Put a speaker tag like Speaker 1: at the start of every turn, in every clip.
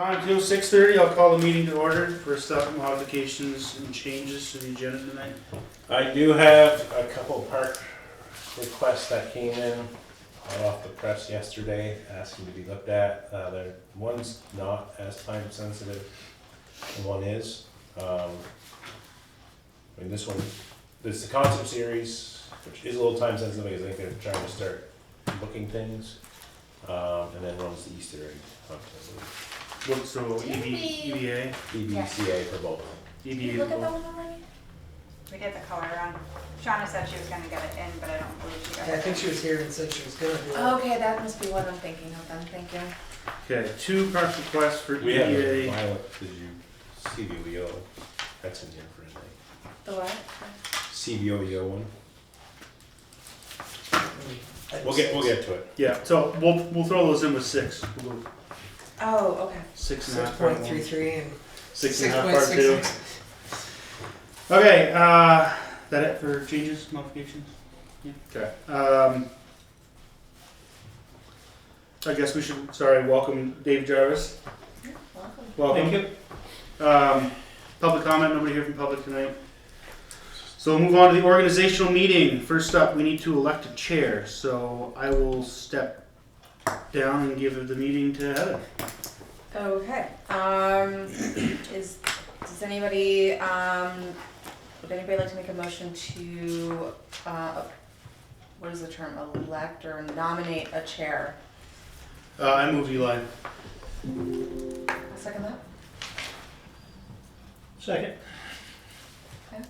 Speaker 1: Until 6:30, I'll call the meeting to order for stuff modifications and changes to the agenda tonight.
Speaker 2: I do have a couple park requests that came in off the press yesterday, asking to be looked at. One's not as time sensitive, and one is. This one, this is the concept series, which is a little time sensitive because I think they're trying to start booking things. And then one's the Easter egg hunt, I believe.
Speaker 1: What, so EVA?
Speaker 2: EBCA for both.
Speaker 3: Did you look at that one already? We did the color run. Shauna said she was gonna get it in, but I don't believe she got it.
Speaker 4: Yeah, I think she was here and said she was gonna do it.
Speaker 3: Okay, that must be what I'm thinking of then, thank you.
Speaker 1: Okay, 2 park requests for
Speaker 2: We have a
Speaker 1: EVA.
Speaker 2: Violet, did you, CVOEO, that's in here for tonight.
Speaker 3: The what?
Speaker 2: CVOEO one.
Speaker 4: I
Speaker 2: We'll
Speaker 4: just-
Speaker 2: get to it.
Speaker 1: Yeah, so we'll throw those in with 6. We'll go
Speaker 3: Oh, okay.
Speaker 1: 6.5 part 1,
Speaker 4: 6.33 and
Speaker 1: 6.5 part 2. Okay, that it for changes, modifications? Yeah. Okay. I guess we should, welcome Dave Jarvis.
Speaker 3: Welcome.
Speaker 1: Welcome. Thank you. Public comment, nobody here from public tonight. So we'll move on to the organizational meeting. First up, we need to elect a chair. So I will step down and give the meeting to Heather.
Speaker 3: Okay, does anybody, would anybody like to make a motion to, what is the term, elect or nominate a chair?
Speaker 1: I move Eli.
Speaker 3: I'll second that.
Speaker 1: Second.
Speaker 3: Okay.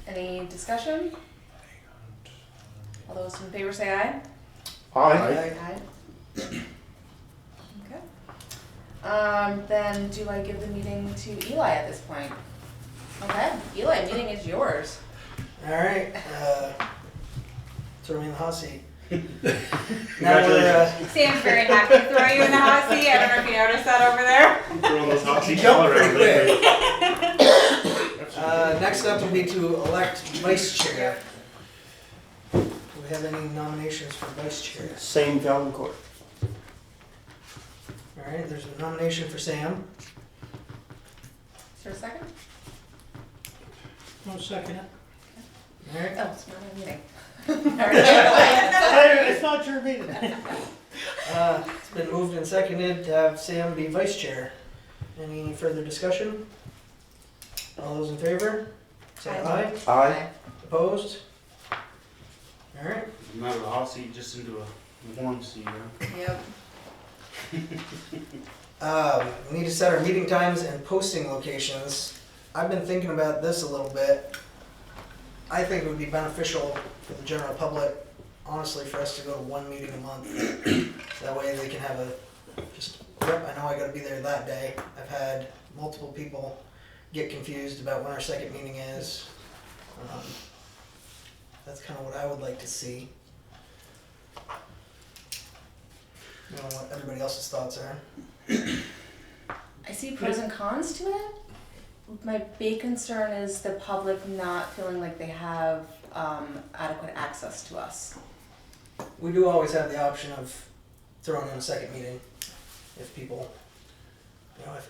Speaker 3: Any discussion? All those in favor say aye.
Speaker 1: Aye.
Speaker 3: Aye. Okay. Then do I give the meeting to Eli at this point? Okay, Eli, meeting is yours.
Speaker 4: Alright, throw me in the hot seat. Now
Speaker 1: Congratulations.
Speaker 3: Sam's very happy to throw you in the hot seat. I don't know if you noticed that over there.
Speaker 1: Throwing those hot seats
Speaker 4: Jump
Speaker 1: all around.
Speaker 4: pretty next up will be to elect vice chair. Do we have any nominations for vice chair?
Speaker 5: Same Falcon Court.
Speaker 4: Alright, there's a nomination for Sam.
Speaker 3: Is there a second?
Speaker 5: No second it.
Speaker 4: Alright,
Speaker 3: Oh, it's not a meeting.
Speaker 5: It's not your meeting.
Speaker 4: it's been moved and seconded to have Sam be vice chair. Any further discussion? All those in favor? Say aye.
Speaker 5: Aye.
Speaker 4: Opposed? Alright.
Speaker 1: Not a hot seat, just into a warm seat. Huh?
Speaker 3: Yep.
Speaker 4: We need to set our meeting times and posting locations. I've been thinking about this a little bit. I think it would be beneficial for the general public, honestly, for us to go to one meeting a month. That way they can have I know I gotta be there that day. I've had multiple people get confused about when our second meeting is. That's kind of what I would like to see. I don't know what everybody else's thoughts are.
Speaker 3: I see pros and cons to it. My big concern is the public not feeling like they have adequate access to us.
Speaker 4: We do always have the option of throwing in a second meeting if people,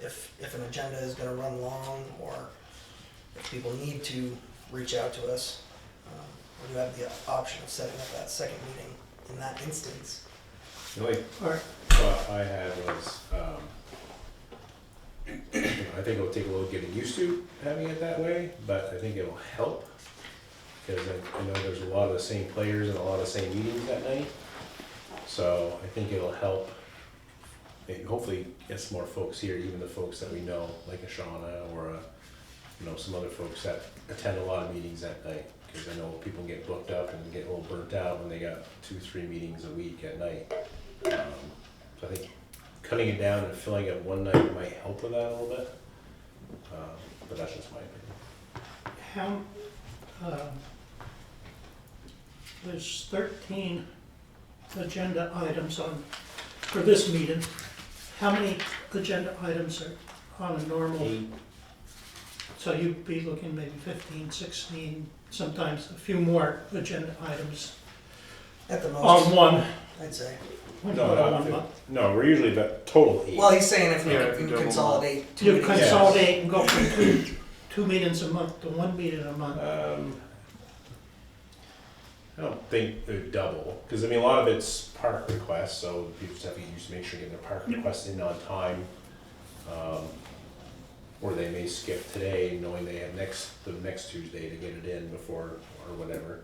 Speaker 4: if an agenda is going to run long or if people need to reach out to us. We do have the option of setting up that second meeting in that instance.
Speaker 2: The only
Speaker 5: Alright.
Speaker 2: thought I had was, I think it'll take a little getting used to having it that way, but I think it'll help. Because I know there's a lot of the same players and a lot of the same meetings that night. So I think it'll help. It hopefully gets more folks here, even the folks that we know, like a Shauna or some other folks that attend a lot of meetings that night. Because I know people get booked up and get a little burnt out when they got 2-3 meetings a week at night. So I think cutting it down and filling it one night might help with that a little bit. But that's just my opinion.
Speaker 5: There's 13 agenda items for this meeting. How many agenda items are on a normal?
Speaker 2: 8.
Speaker 5: So you'd be looking maybe 15, 16, sometimes a few more agenda items.
Speaker 4: At the
Speaker 5: on
Speaker 4: most,
Speaker 5: one.
Speaker 4: I'd say.
Speaker 5: When
Speaker 2: No,
Speaker 5: you put
Speaker 2: no,
Speaker 5: on
Speaker 2: I
Speaker 5: one
Speaker 2: think-
Speaker 5: month.
Speaker 2: No, we're usually about total 8.
Speaker 4: Well, he's saying if we
Speaker 1: Yeah, if
Speaker 4: can
Speaker 1: you double
Speaker 4: consolidate two
Speaker 5: You
Speaker 4: meetings.
Speaker 5: consolidate and go from two meetings a month to one meeting a month.
Speaker 2: I don't think they would double, because I mean, a lot of it's park requests, so people just have to use to make sure they get their park requests in on time. Or they may skip today, knowing they have the next Tuesday to get it in before, or whatever.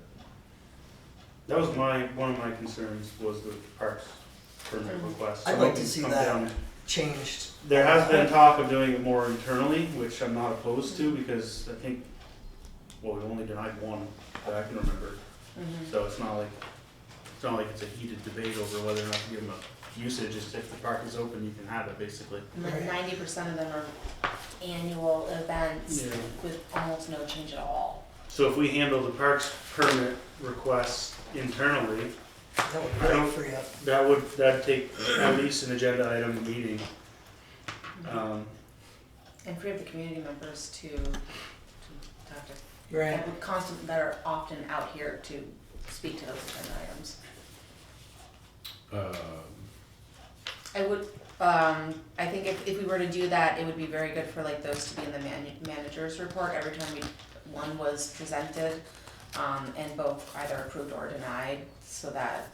Speaker 1: That was one of my concerns was the parks permit request.
Speaker 4: I'd like to see
Speaker 1: Come
Speaker 4: that
Speaker 1: down.
Speaker 4: changed.
Speaker 1: There has been talk of doing it more internally, which I'm not opposed to because I think, well, we only denied one that I can remember. So it's not like it's a heated debate over whether or not to give them a usage. It's if the park is open, you can have it basically.
Speaker 3: And like 90% of them are annual events
Speaker 1: Yeah.
Speaker 3: with almost no change at all.
Speaker 1: So if we handle the parks permit requests internally,
Speaker 4: That would
Speaker 1: I
Speaker 4: really
Speaker 1: don't-
Speaker 4: free up.
Speaker 1: that'd take at least an agenda item meeting.
Speaker 3: And free up the community members to talk to,
Speaker 4: Right.
Speaker 3: that are often out here to speak to those agenda items. I would, I think if we were to do that, it would be very good for like those to be in the manager's report every time one was presented, and both either approved or denied, so that,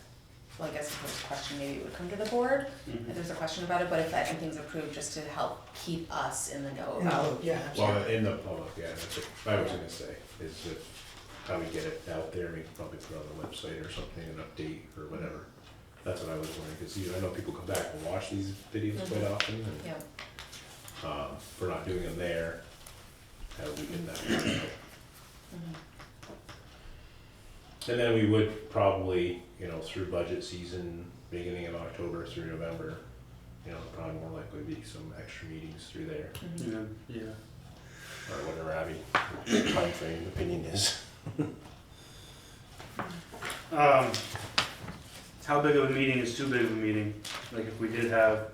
Speaker 3: well, I guess if there's a question, maybe it would come to the board, if there's a question about it, but if everything's approved, just to help keep us in the know about.
Speaker 4: Oh, yeah,
Speaker 2: Well,
Speaker 4: absolutely.
Speaker 2: in the public, yeah, that's what I was gonna say, is if, how we get it out there, we could probably put it on the website or something, an update or whatever. That's what I was wondering, because I know people come back and watch these videos quite often, and,
Speaker 3: Yeah.
Speaker 2: if we're not doing them there, how do we get that out? And then we would probably, through budget season, beginning of October through November, probably more likely to be some extra meetings through there,
Speaker 1: Yeah.
Speaker 2: or whatever Abby timeframe opinion is.
Speaker 1: How big of a meeting is too big of a meeting? Like if we did have,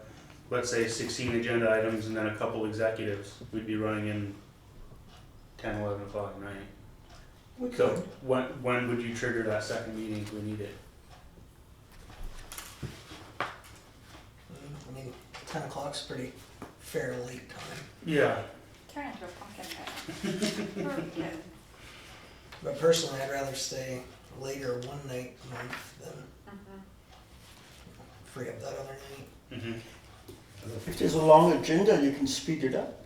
Speaker 1: let's say 16 agenda items and then a couple executives, we'd be running in 10, 11 o'clock at night.
Speaker 4: We
Speaker 1: So
Speaker 4: could.
Speaker 1: when would you trigger that second meeting if we need it?
Speaker 4: I mean, 10 o'clock's pretty fair late time.
Speaker 1: Yeah.
Speaker 6: Turn into a pumpkin patch.
Speaker 4: But personally, I'd rather stay later one night a month than free up that other night.
Speaker 1: Mm-hmm.
Speaker 7: If there's a long agenda, you can speed it up.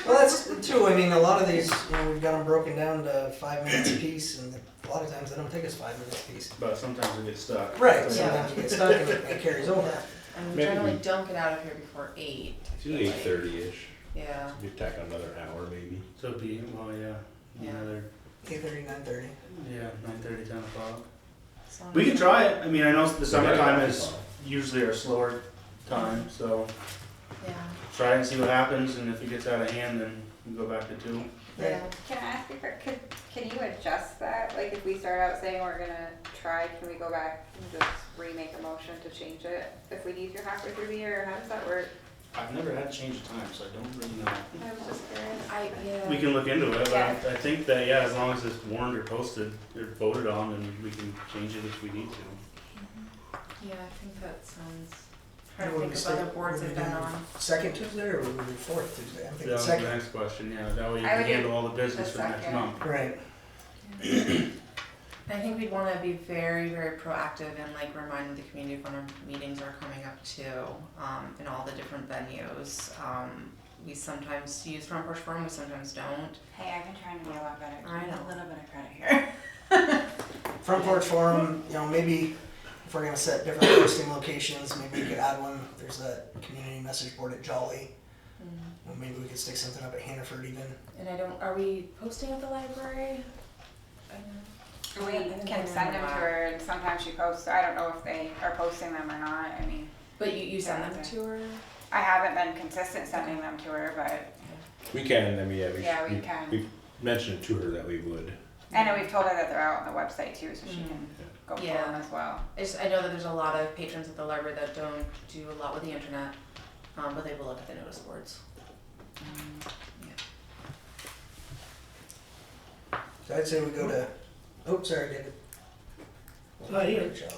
Speaker 4: Well, that's true. I mean, a lot of these, we've got them broken down to 5 minutes a piece, and a lot of times they don't take us 5 minutes a piece.
Speaker 1: But sometimes we get stuck.
Speaker 4: Right, sometimes you get stuck and it carries over.
Speaker 3: And we
Speaker 2: Maybe
Speaker 3: generally
Speaker 2: we-
Speaker 3: don't get out of here before 8.
Speaker 2: It's usually 8:30-ish,
Speaker 3: Yeah.
Speaker 2: we tack on another hour maybe.
Speaker 1: So it'd be, well, yeah,
Speaker 3: Yeah.
Speaker 1: another,
Speaker 4: 8:30, 9:30.
Speaker 1: yeah, 9:30, 10 o'clock.
Speaker 3: as long
Speaker 1: We
Speaker 3: as-
Speaker 1: can try it. I mean, I know the summertime is
Speaker 2: Fine.
Speaker 1: usually our slower time, so
Speaker 3: Yeah.
Speaker 1: try and see what happens, and if it gets out of hand, then we go back to 2.
Speaker 3: Yeah.
Speaker 6: Can I ask you, can you adjust that? Like if we start out saying we're gonna try, can we go back and just remake a motion to change it if we need to halfway through the year? How does that work?
Speaker 1: I've never had to change the time, so I don't really know.
Speaker 6: I was just curious.
Speaker 3: Yeah.
Speaker 1: We can look into it, but
Speaker 6: Yeah.
Speaker 1: I think that, yeah, as long as it's warned or posted or voted on, then we can change it if we need to.
Speaker 3: Yeah, I think that sounds.
Speaker 4: Yeah,
Speaker 3: Trying to think of other boards I've been on.
Speaker 4: Second Tuesday or would we do fourth Tuesday? I'm
Speaker 1: That
Speaker 4: thinking
Speaker 1: was the
Speaker 4: second.
Speaker 1: next question, yeah, that way you
Speaker 6: I
Speaker 1: can
Speaker 6: would do
Speaker 1: handle all the business
Speaker 6: the
Speaker 1: for next
Speaker 6: second.
Speaker 1: month.
Speaker 4: Right.
Speaker 3: I think we'd wanna be very, very proactive and like remind the community when our meetings are coming up too, in all the different venues. We sometimes use Front Porch Forum, we sometimes don't.
Speaker 6: Hey, I've been trying to be a lot better.
Speaker 3: I
Speaker 6: Give me
Speaker 3: know.
Speaker 6: a little bit of credit here.
Speaker 4: Front Porch Forum, maybe if we're gonna set different posting locations, maybe we could add one. There's that community message board at Jolly. Or maybe we could stick something up at Hannaford even.
Speaker 3: And are we posting at the library? I know.
Speaker 6: We
Speaker 3: I didn't
Speaker 6: can
Speaker 3: remember
Speaker 6: send them to
Speaker 3: that.
Speaker 6: her and sometimes she posts, I don't know if they are posting them or not. I mean,
Speaker 3: But you send them
Speaker 6: Yeah.
Speaker 3: to her?
Speaker 6: I haven't been consistent sending them to her, but,
Speaker 2: We can, I mean,
Speaker 6: Yeah, we can.
Speaker 2: We've mentioned to her that we would.
Speaker 6: and we've told her that they're out on the website too, so she
Speaker 3: Mhm.
Speaker 6: can go pull
Speaker 3: Yeah.
Speaker 6: them as well.
Speaker 3: I know that there's a lot of patrons at the library that don't do a lot with the internet, but they will look at the notice boards.
Speaker 4: So I'd say we go to, oh, sorry, David.
Speaker 5: I,
Speaker 4: Great job.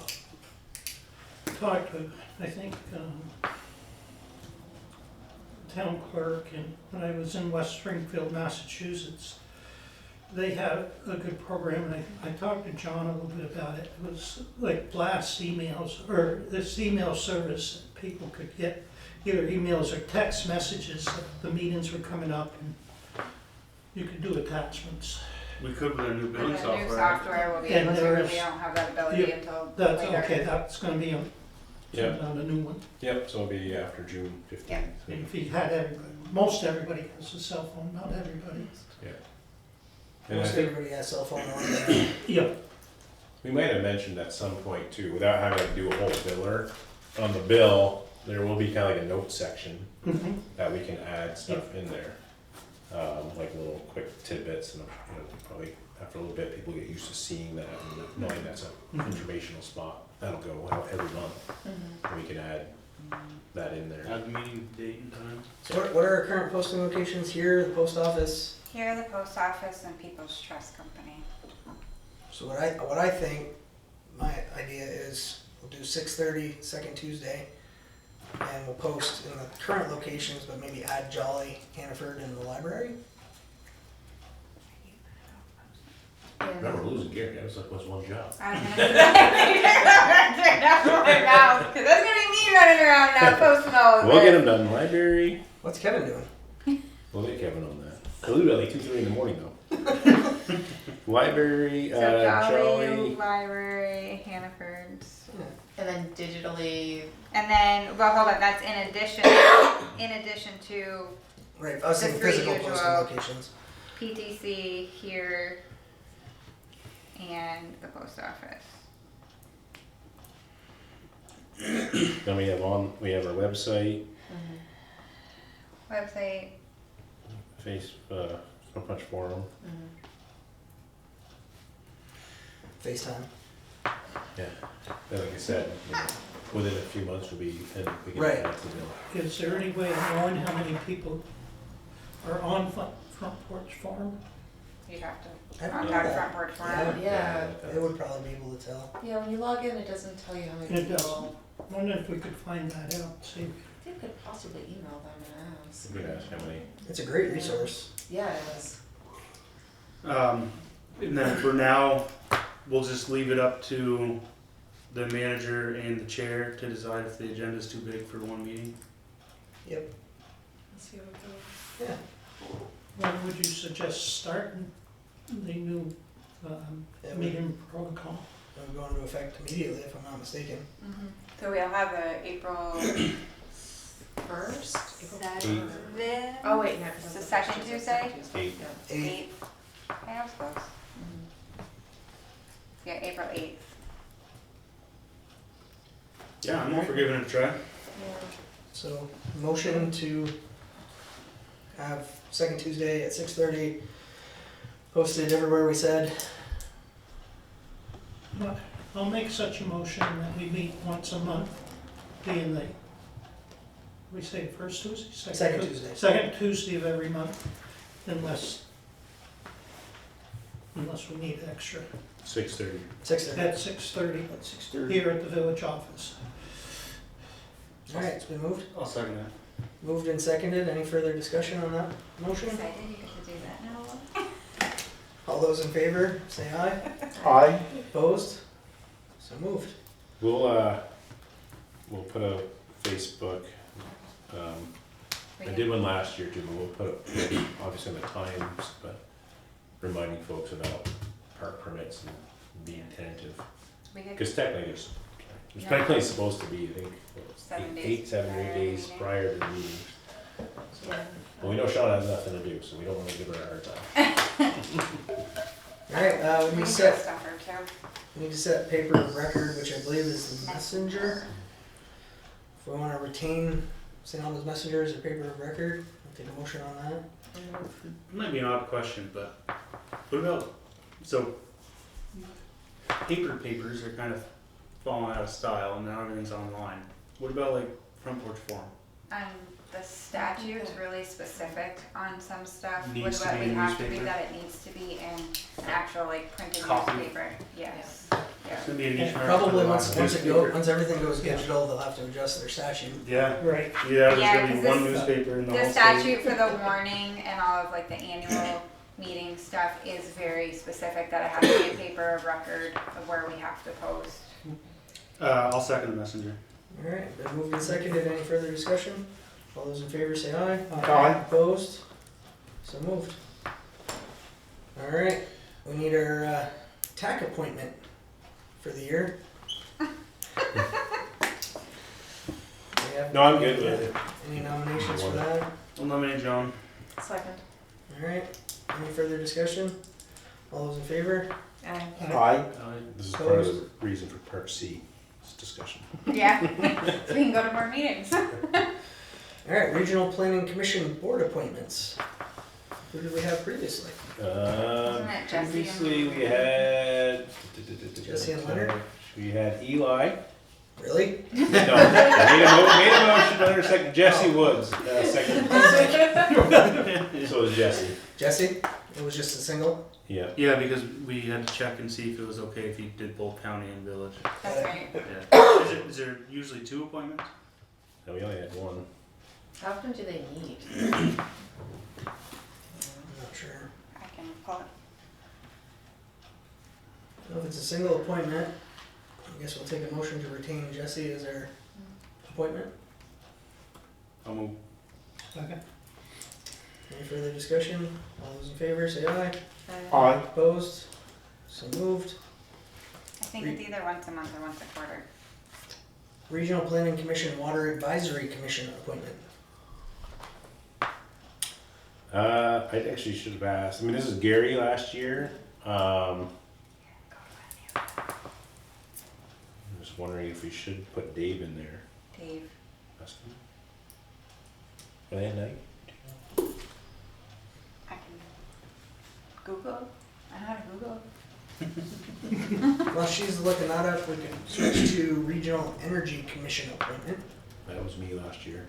Speaker 5: talked to, I think, town clerk, and when I was in West Springfield, Massachusetts, they had a good program, and I talked to John a little bit about it. It was like blast emails, or this email service that people could get, either emails or text messages that the meetings were coming up, and you could do attachments.
Speaker 1: We could with our new
Speaker 6: And
Speaker 1: billing
Speaker 6: the
Speaker 1: software.
Speaker 6: new software will be
Speaker 5: And
Speaker 6: able to,
Speaker 5: there's-
Speaker 6: we don't have that ability
Speaker 5: Yeah,
Speaker 6: until
Speaker 5: That's,
Speaker 6: later.
Speaker 5: okay, that's gonna be on,
Speaker 2: Yep,
Speaker 5: on the new one.
Speaker 2: yep, so it'll be after June 15th.
Speaker 5: And if he had everybody, most everybody has a cell phone, not everybody.
Speaker 2: And I
Speaker 4: Most
Speaker 2: think
Speaker 4: everybody has cell phone on.
Speaker 5: Yeah,
Speaker 2: we might have mentioned at some point too, without having to do a whole biller, on the bill, there will be kind of like a note section
Speaker 5: mhm.
Speaker 2: that we can add stuff in there. Like little quick tidbits, and probably after a little bit, people get used to seeing that and knowing that's an informational spot. That'll go out every month, and we can add that in there.
Speaker 1: Add the meeting date and time.
Speaker 4: So what are our current posting locations here, the post office?
Speaker 6: Here, the post office and People's Trust Company.
Speaker 4: So what I think, my idea is we'll do 6:30, second Tuesday, and we'll post in the current locations, but maybe add Jolly, Hannaford, and the library.
Speaker 2: Remember losing Gary, that was one job.
Speaker 6: I was gonna say that right now, because that's gonna be me running around now posting all of
Speaker 2: We'll get
Speaker 6: this.
Speaker 2: them done. Library,
Speaker 4: What's Kevin doing?
Speaker 2: we'll get Kevin on that. He'll leave at like 2, 3 in the morning though. Library,
Speaker 6: So Jolly,
Speaker 2: Jolly.
Speaker 6: library, Hannaford's.
Speaker 3: And then digitally,
Speaker 6: And then, well, hold on, that's in addition to
Speaker 4: Right, I was
Speaker 6: The
Speaker 4: saying
Speaker 6: three
Speaker 4: physical
Speaker 6: usual.
Speaker 4: posting locations.
Speaker 6: PTC here and the post office.
Speaker 2: Then we have our website,
Speaker 6: Website,
Speaker 2: Front Punch Forum.
Speaker 4: FaceTime.
Speaker 2: Yeah, and like I said, within a few months we'll be, and we can
Speaker 4: Right.
Speaker 2: add it to the.
Speaker 5: Is there any way of knowing how many people are on Front Porch Forum?
Speaker 6: you'd have
Speaker 4: I
Speaker 6: to
Speaker 4: don't know
Speaker 6: contact
Speaker 4: that.
Speaker 6: Front Porch
Speaker 4: Yeah.
Speaker 6: Forum.
Speaker 3: yeah,
Speaker 4: They would probably be able to tell.
Speaker 3: yeah, when you log in, it doesn't tell you how many
Speaker 5: It doesn't.
Speaker 3: people.
Speaker 5: I wonder if we could find that out, see.
Speaker 3: I think we could possibly email them and ask.
Speaker 2: We can ask how many.
Speaker 4: It's a great resource.
Speaker 3: Yeah, it is.
Speaker 1: And then for now, we'll just leave it up to the manager and the chair to decide if the agenda is too big for one meeting.
Speaker 4: Yep.
Speaker 3: Let's see what we do.
Speaker 4: Yeah.
Speaker 5: When would you suggest starting the new
Speaker 4: Yeah,
Speaker 5: meeting protocol?
Speaker 4: It'll go into effect immediately, if I'm not mistaken.
Speaker 6: So we'll have a April
Speaker 3: First? April
Speaker 6: 7th.
Speaker 3: Oh, wait, no.
Speaker 6: It's the second Tuesday?
Speaker 2: 8th.
Speaker 3: Yeah.
Speaker 4: 8th.
Speaker 6: 8th. Hey, I was close. Yeah, April 8th.
Speaker 1: Yeah, I'm all for giving it a try.
Speaker 3: Yeah.
Speaker 4: So, motion to have second Tuesday at 6:30, posted everywhere we said.
Speaker 5: I'll make such a motion that we meet once a month, being the, we say first Tuesday?
Speaker 4: Second Tuesday.
Speaker 5: Second Tuesday of every month, unless we need extra,
Speaker 2: 6:30.
Speaker 4: 6:30.
Speaker 5: at 6:30
Speaker 7: At 6:30.
Speaker 5: here at the village office.
Speaker 4: Alright, it's been moved.
Speaker 1: I'll second that.
Speaker 4: Moved and seconded. Any further discussion on that motion?
Speaker 6: Excited you get to do that now.
Speaker 4: All those in favor, say aye.
Speaker 7: Aye.
Speaker 4: Opposed? So moved.
Speaker 2: We'll put a Facebook, I did one last year too, but we'll put it, obviously in the times, but reminding folks about park permits and being attentive.
Speaker 6: We could,
Speaker 2: Because technically there's
Speaker 6: Yeah.
Speaker 2: technically supposed to be, I think, what,
Speaker 6: 7 days
Speaker 2: 8, 7 or 8
Speaker 6: prior to
Speaker 2: days
Speaker 6: meeting.
Speaker 2: prior to the meeting.
Speaker 3: Yeah.
Speaker 2: But we know Sean has nothing to do, so we don't want to give her a hard time.
Speaker 4: Alright, we
Speaker 6: we
Speaker 4: need
Speaker 6: could
Speaker 4: to set,
Speaker 6: stuff her too.
Speaker 4: we need to set paper of record, which I believe is the messenger. If we wanna retain St. Albans Messenger as a paper of record, I'll take a motion on that.
Speaker 1: It might be an odd question, but what about, so papers are kind of falling out of style and now everything's online. What about like Front Porch Forum?
Speaker 6: The statute's really specific on some stuff,
Speaker 1: Needs
Speaker 6: with
Speaker 1: to
Speaker 6: what
Speaker 1: be
Speaker 6: we
Speaker 1: in
Speaker 6: have to be,
Speaker 1: newspaper?
Speaker 6: that it needs to be in an actual like printed
Speaker 1: Copy.
Speaker 6: newspaper, yes,
Speaker 1: It's gonna be a niche market.
Speaker 4: Probably
Speaker 1: for the
Speaker 4: once
Speaker 1: last
Speaker 4: it
Speaker 1: newspaper.
Speaker 4: once everything goes digital, they'll have to adjust their statute.
Speaker 1: Yeah,
Speaker 5: Right.
Speaker 1: yeah, there's
Speaker 6: Yeah,
Speaker 1: gonna be
Speaker 6: 'cause
Speaker 1: one
Speaker 6: this-
Speaker 1: newspaper in the
Speaker 6: The
Speaker 1: whole
Speaker 6: statute
Speaker 1: state.
Speaker 6: for the warning and all of like the annual meeting stuff is very specific that it has to be a paper of record of where we have to post.
Speaker 1: I'll second the messenger.
Speaker 4: Alright, been moved and seconded. Any further discussion? All those in favor say aye.
Speaker 7: Aye.
Speaker 4: Opposed? So moved. Alright, we need our TAC appointment for the year. We have-
Speaker 2: No, I'm good with it.
Speaker 4: Any nominations for that?
Speaker 1: I'll nominate John.
Speaker 3: Second.
Speaker 4: Alright, any further discussion? All those in favor?
Speaker 7: Aye.
Speaker 2: This is part of the reason for Part C, this discussion.
Speaker 6: Yeah, so we can go to more meetings.
Speaker 4: Alright, Regional Planning Commission Board appointments. Who did we have previously?
Speaker 6: Wasn't it Jesse and-
Speaker 2: Previously, we had.
Speaker 4: Jesse and Leonard?
Speaker 2: We had Eli.
Speaker 4: Really?
Speaker 2: No, made a motion under second, Jesse Woods, second. So it was Jesse.
Speaker 4: Jesse? It was just a single?
Speaker 2: Yeah.
Speaker 1: Yeah, because we had to check and see if it was okay if you did both county and village.
Speaker 6: That's right.
Speaker 1: Yeah. Is there usually 2 appointments?
Speaker 2: No, we only had one.
Speaker 3: How often do they meet?
Speaker 4: I'm not sure.
Speaker 6: I can pull it.
Speaker 4: Well, if it's a single appointment, I guess we'll take a motion to retain Jesse as our appointment.
Speaker 1: I'll move.
Speaker 5: Second.
Speaker 4: Any further discussion? All those in favor say aye.
Speaker 7: Aye.
Speaker 4: Opposed? So moved.
Speaker 6: I think it's either once a month or once a quarter.
Speaker 4: Regional Planning Commission Water Advisory Commission appointment.
Speaker 2: I actually should have asked, I mean, this is Gary last year, I'm just wondering if we should put Dave in there.
Speaker 6: Dave.
Speaker 2: Ask him. Are they at night?
Speaker 6: I can Google. I know how to Google.
Speaker 4: While she's looking that up, we can switch to Regional Energy Commission appointment.
Speaker 2: That was me last year.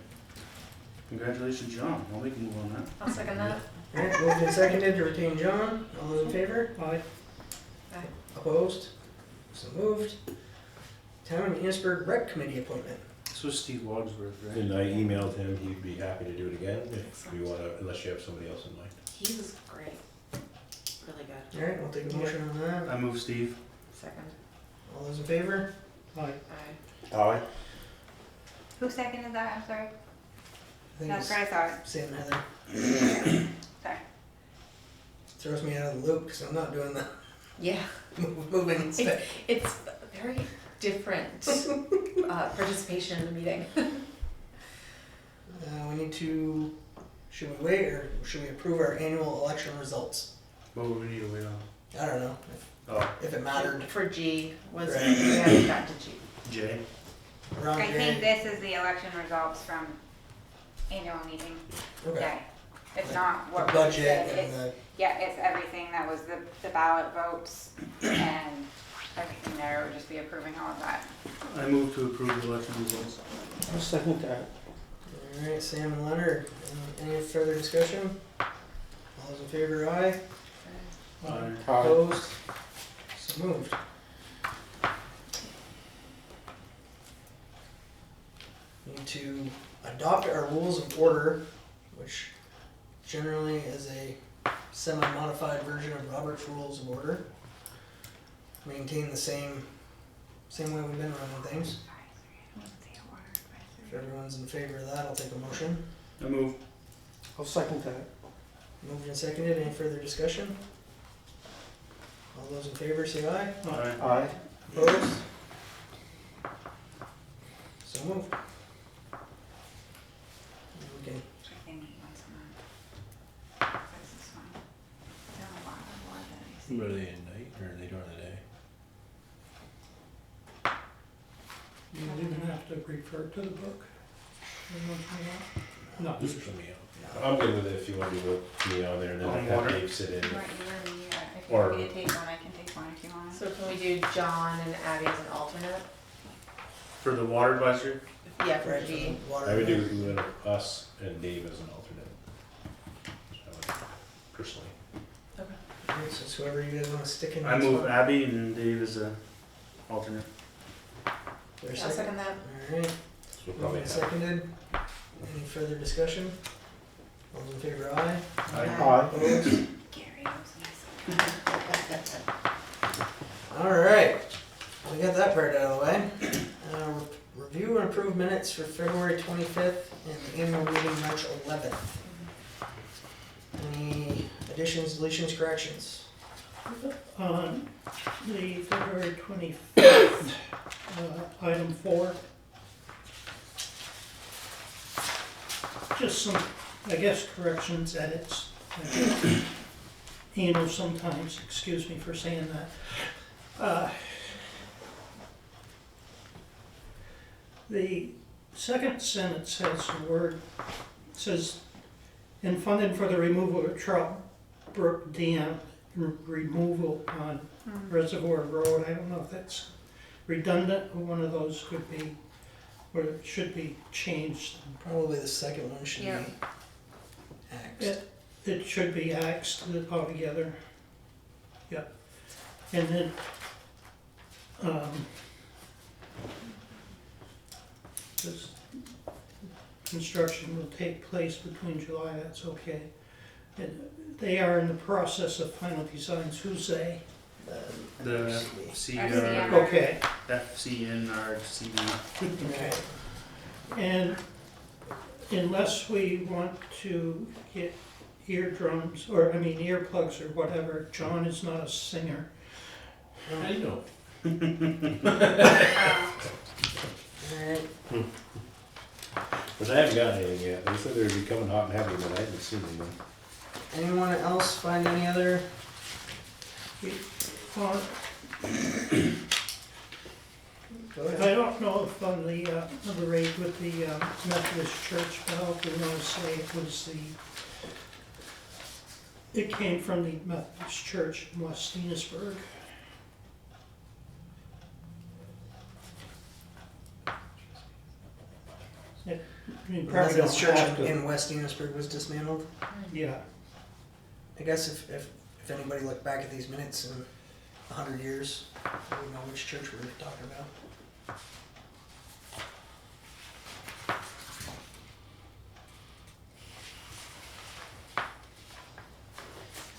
Speaker 1: Congratulations, John. I'll make a move on that.
Speaker 3: I'll second that.
Speaker 4: Alright, moved and seconded to retain John. All those in favor?
Speaker 5: Aye.
Speaker 4: Opposed? So moved. Town and Enosburg Rec Committee appointment.
Speaker 1: This was Steve Wadsworth, right?
Speaker 2: And I emailed him, he'd be happy to do it again if we wanna, unless you have somebody else in mind.
Speaker 3: He was great. Really good.
Speaker 4: Alright, we'll take a motion on that.
Speaker 1: I move Steve.
Speaker 3: Second.
Speaker 4: All those in favor?
Speaker 5: Aye.
Speaker 3: Aye.
Speaker 7: Aye.
Speaker 6: Who seconded that? I'm sorry.
Speaker 4: I think
Speaker 6: That's
Speaker 4: it's
Speaker 6: what I thought.
Speaker 4: Sam and Heather.
Speaker 6: Sorry.
Speaker 4: Throws me out of the loop because I'm not doing the
Speaker 3: Yeah.
Speaker 4: moving stuff.
Speaker 3: It's very different participation in the meeting.
Speaker 4: We need to, should we wait or should we approve our annual election results?
Speaker 1: What would we need to wait on?
Speaker 4: I don't know
Speaker 1: Oh,
Speaker 4: if it mattered.
Speaker 3: For G, was
Speaker 4: Right.
Speaker 3: we haven't got to G.
Speaker 1: Jay.
Speaker 4: Around
Speaker 6: I think
Speaker 4: Jan-
Speaker 6: this is the election results from annual meeting
Speaker 4: Okay.
Speaker 6: day. It's not
Speaker 4: The
Speaker 6: what we
Speaker 4: budget
Speaker 6: said.
Speaker 4: and
Speaker 6: It's,
Speaker 4: the,
Speaker 6: yeah, it's everything that was the ballot votes and everything there. It would just be approving all of that.
Speaker 1: I move to approve the election results.
Speaker 7: I'll second that.
Speaker 4: alright, Sam and Leonard, any further discussion? All those in favor, aye.
Speaker 1: Aye.
Speaker 7: Aye.
Speaker 4: Opposed? So moved. Need to adopt our rules of order, which generally is a semi-modified version of Robert's Rules of Order. Maintain the same way we've been running things. If everyone's in favor of that, I'll take a motion.
Speaker 1: I move.
Speaker 7: I'll second that.
Speaker 4: Moved and seconded, any further discussion? All those in favor say aye.
Speaker 1: Aye.
Speaker 7: Aye.
Speaker 4: Opposed? So moved. We can,
Speaker 6: They meet once a month. This is fine. There are a lot of more that I see.
Speaker 2: Are they at night or are they during the day?
Speaker 5: You don't even have to refer to the book. No.
Speaker 2: Just for me. I'm good with it if you want to do me on there and then I have
Speaker 1: Water.
Speaker 2: Dave sit in.
Speaker 6: You or me, if you
Speaker 2: Or-
Speaker 6: want me to take one, I can take one if you want.
Speaker 3: So can we do John and Abby as an alternate?
Speaker 1: For the water advisory?
Speaker 3: Yeah, for
Speaker 4: right,
Speaker 3: G.
Speaker 4: water.
Speaker 2: I would do us and Dave as an alternate. I would, personally.
Speaker 4: Alright, so it's whoever you guys wanna stick in.
Speaker 1: I
Speaker 4: this
Speaker 1: move
Speaker 4: one.
Speaker 1: Abby and Dave as a alternate.
Speaker 4: There's a
Speaker 3: I'll
Speaker 4: second?
Speaker 3: second that.
Speaker 4: Alright,
Speaker 2: So we'll probably
Speaker 4: moved and
Speaker 2: have,
Speaker 4: seconded. Any further discussion? All those in favor, aye?
Speaker 7: Aye.
Speaker 4: Opposed?
Speaker 6: Gary knows myself.
Speaker 4: Alright, we got that part out of the way. Review and approve minutes for February 25th and the annual meeting March 11th. Any additions, deletions, corrections?
Speaker 5: On the February 25th, item 4, just some, I guess, corrections, edits. Sometimes, excuse me for saying that. The second sentence has a word, says, "in funding for the removal of Trout Brook Dam removal on Reservoir Road." I don't know if that's redundant, or one of those could be, or it should be changed.
Speaker 4: Probably the second one should
Speaker 3: Yeah.
Speaker 4: be axed.
Speaker 5: It should be axed altogether. Yeah. And then, this construction will take place between July, that's okay. And they are in the process of final designs. Who's they?
Speaker 1: The
Speaker 6: FCR.
Speaker 1: CR,
Speaker 5: Okay.
Speaker 1: FCNRCD.
Speaker 4: Okay.
Speaker 5: And unless we want to get eardrums, or earplugs or whatever, John is not a singer.
Speaker 2: how do you know?
Speaker 4: Alright,
Speaker 2: But I haven't got anything yet. They said they were becoming hot and heavy, but I haven't seen anything.
Speaker 4: anyone else find any other?
Speaker 5: On
Speaker 4: Go ahead.
Speaker 5: I don't know if on the rate with the Methodist Church bell, we want to say it came from the Methodist Church in West Enosburg.
Speaker 4: The
Speaker 5: Probably
Speaker 4: Methodist
Speaker 5: don't have
Speaker 4: Church
Speaker 5: to.
Speaker 4: in West Enosburg was dismantled.
Speaker 5: Yeah,
Speaker 4: I guess if anybody looked back at these minutes in 100 years, they would know which church we were talking about.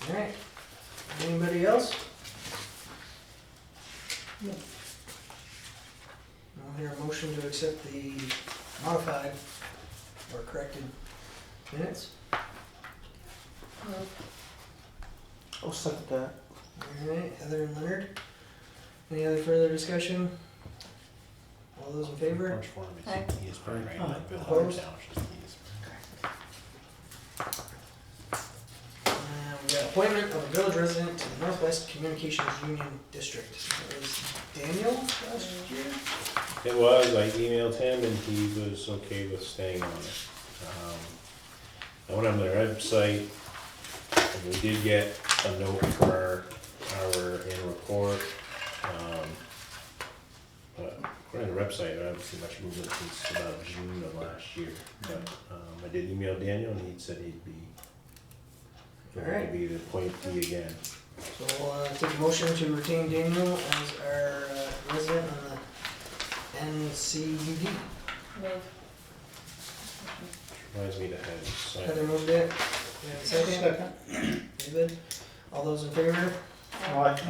Speaker 4: Alright, anybody else?
Speaker 5: No.
Speaker 4: I'll hear a motion to accept the modified or corrected minutes.
Speaker 7: I'll second that.
Speaker 4: Alright, Heather and Leonard. Any other further discussion? All those in favor?
Speaker 6: Aye.
Speaker 4: Opposed? We got appointment of a village resident to the Northwest Communications Union District. That was Daniel last year?
Speaker 2: It was, I emailed him and he was okay with staying on it. I went on their website and we did get a note for our annual report. But according to the website, I haven't seen much movement since about June of last year. But I did email Daniel and he said he'd be,
Speaker 4: Alright.
Speaker 2: be the appointee again.
Speaker 4: So we'll take a motion to retain Daniel as our resident on the NCUD.
Speaker 3: Move.
Speaker 2: Reminds me to have sign.
Speaker 4: Heather moved it. We have a second.
Speaker 5: Second.
Speaker 4: David. All those in favor?
Speaker 7: Aye.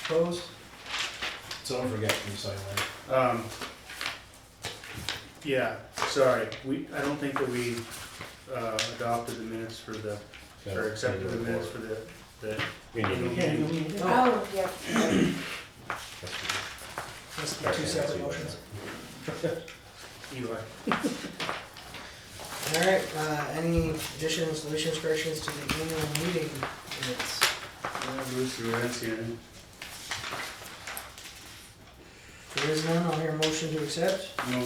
Speaker 4: Opposed?
Speaker 2: So don't forget, can you sign that?
Speaker 1: Yeah, sorry, I don't think that we adopted the minutes for the, or accepted the minutes for the annual
Speaker 5: Yeah, you
Speaker 1: meeting.
Speaker 5: need it.
Speaker 3: Oh, yeah.
Speaker 4: Must be two separate motions.
Speaker 1: Eli.
Speaker 4: Alright, any additions, deletions, corrections to the annual meeting minutes?
Speaker 1: Bruce, you were answering.
Speaker 4: If there is none, I'll hear a motion to accept.
Speaker 1: No.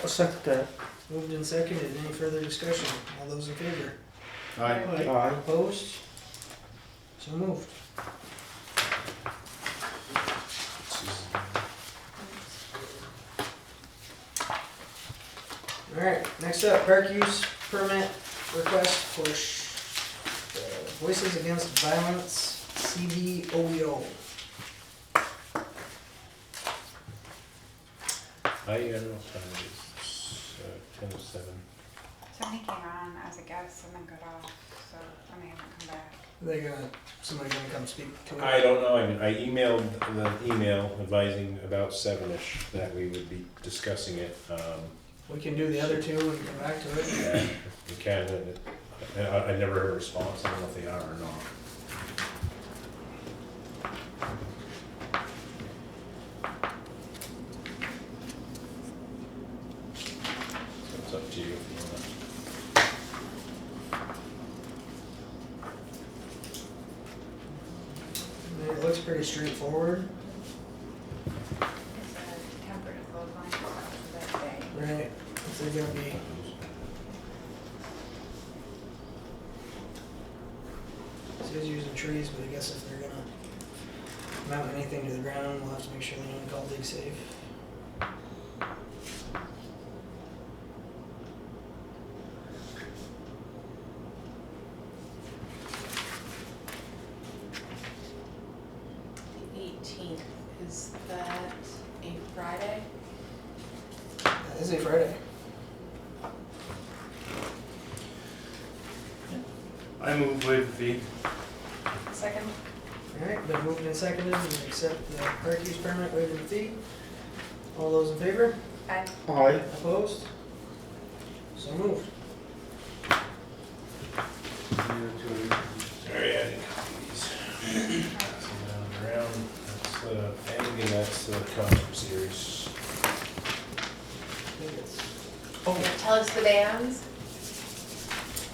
Speaker 7: I'll second that.
Speaker 4: Moved and seconded. Any further discussion? All those in favor?
Speaker 1: Aye.
Speaker 7: Aye.
Speaker 4: Opposed? So moved. Alright, next up, park use permit request for Voices Against Violence, CBOEO.
Speaker 2: I don't know what time it is. It's 10:07.
Speaker 6: Somebody came on as a guest and then got off, so I may haven't come back.
Speaker 4: Somebody gonna come speak to it?
Speaker 2: I don't know, I mean, I emailed the email advising about 7-ish that we would be discussing it.
Speaker 4: We can do the other two and come back to it.
Speaker 2: Yeah, we can, I never heard a response, I don't know if they are or not. So it's up to you if you want.
Speaker 4: It looks pretty straightforward,
Speaker 6: It's a temporary clothesline for that day.
Speaker 4: right? If they're gonna be, it says using trees, but I guess if they're gonna mount anything to the ground, we'll have to make sure they don't call dig safe.
Speaker 3: The 18th, is that a Friday?
Speaker 4: That is a Friday.
Speaker 1: I move with the,
Speaker 3: Second?
Speaker 4: Alright, been moved and seconded to accept the park use permit waiving the fee. All those in favor?
Speaker 3: Aye.
Speaker 7: Aye.
Speaker 4: Opposed? So moved.
Speaker 2: Sorry, I didn't copy these. Pass them down and around. That's the ending, and that's the concert series.
Speaker 4: I think it's,
Speaker 3: Tell us the bands.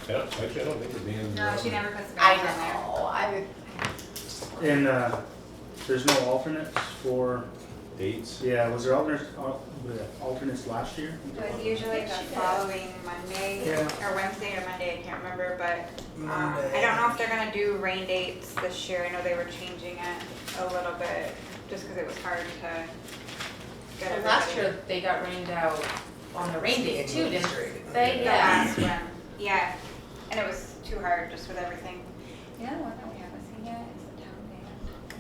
Speaker 2: Actually, I don't think the band.
Speaker 6: No, she never puts the
Speaker 3: I
Speaker 6: bands on there.
Speaker 3: know, I would.
Speaker 1: and, there's no alternates for,
Speaker 2: Dates.
Speaker 1: yeah, was there alternates last year?
Speaker 6: It was usually the following Monday,
Speaker 4: Yeah.
Speaker 6: or Wednesday or Monday, I can't remember, but
Speaker 4: Monday.
Speaker 6: I don't know if they're gonna do rain dates this year. I know they were changing it a little bit, just because it was hard to get
Speaker 3: Well,
Speaker 6: everybody.
Speaker 3: last year, they got rained out on the rain date too, didn't they?
Speaker 6: The
Speaker 3: Yeah.
Speaker 6: last one, yeah, and it was too hard just with everything. The other one that we haven't seen yet is the town band.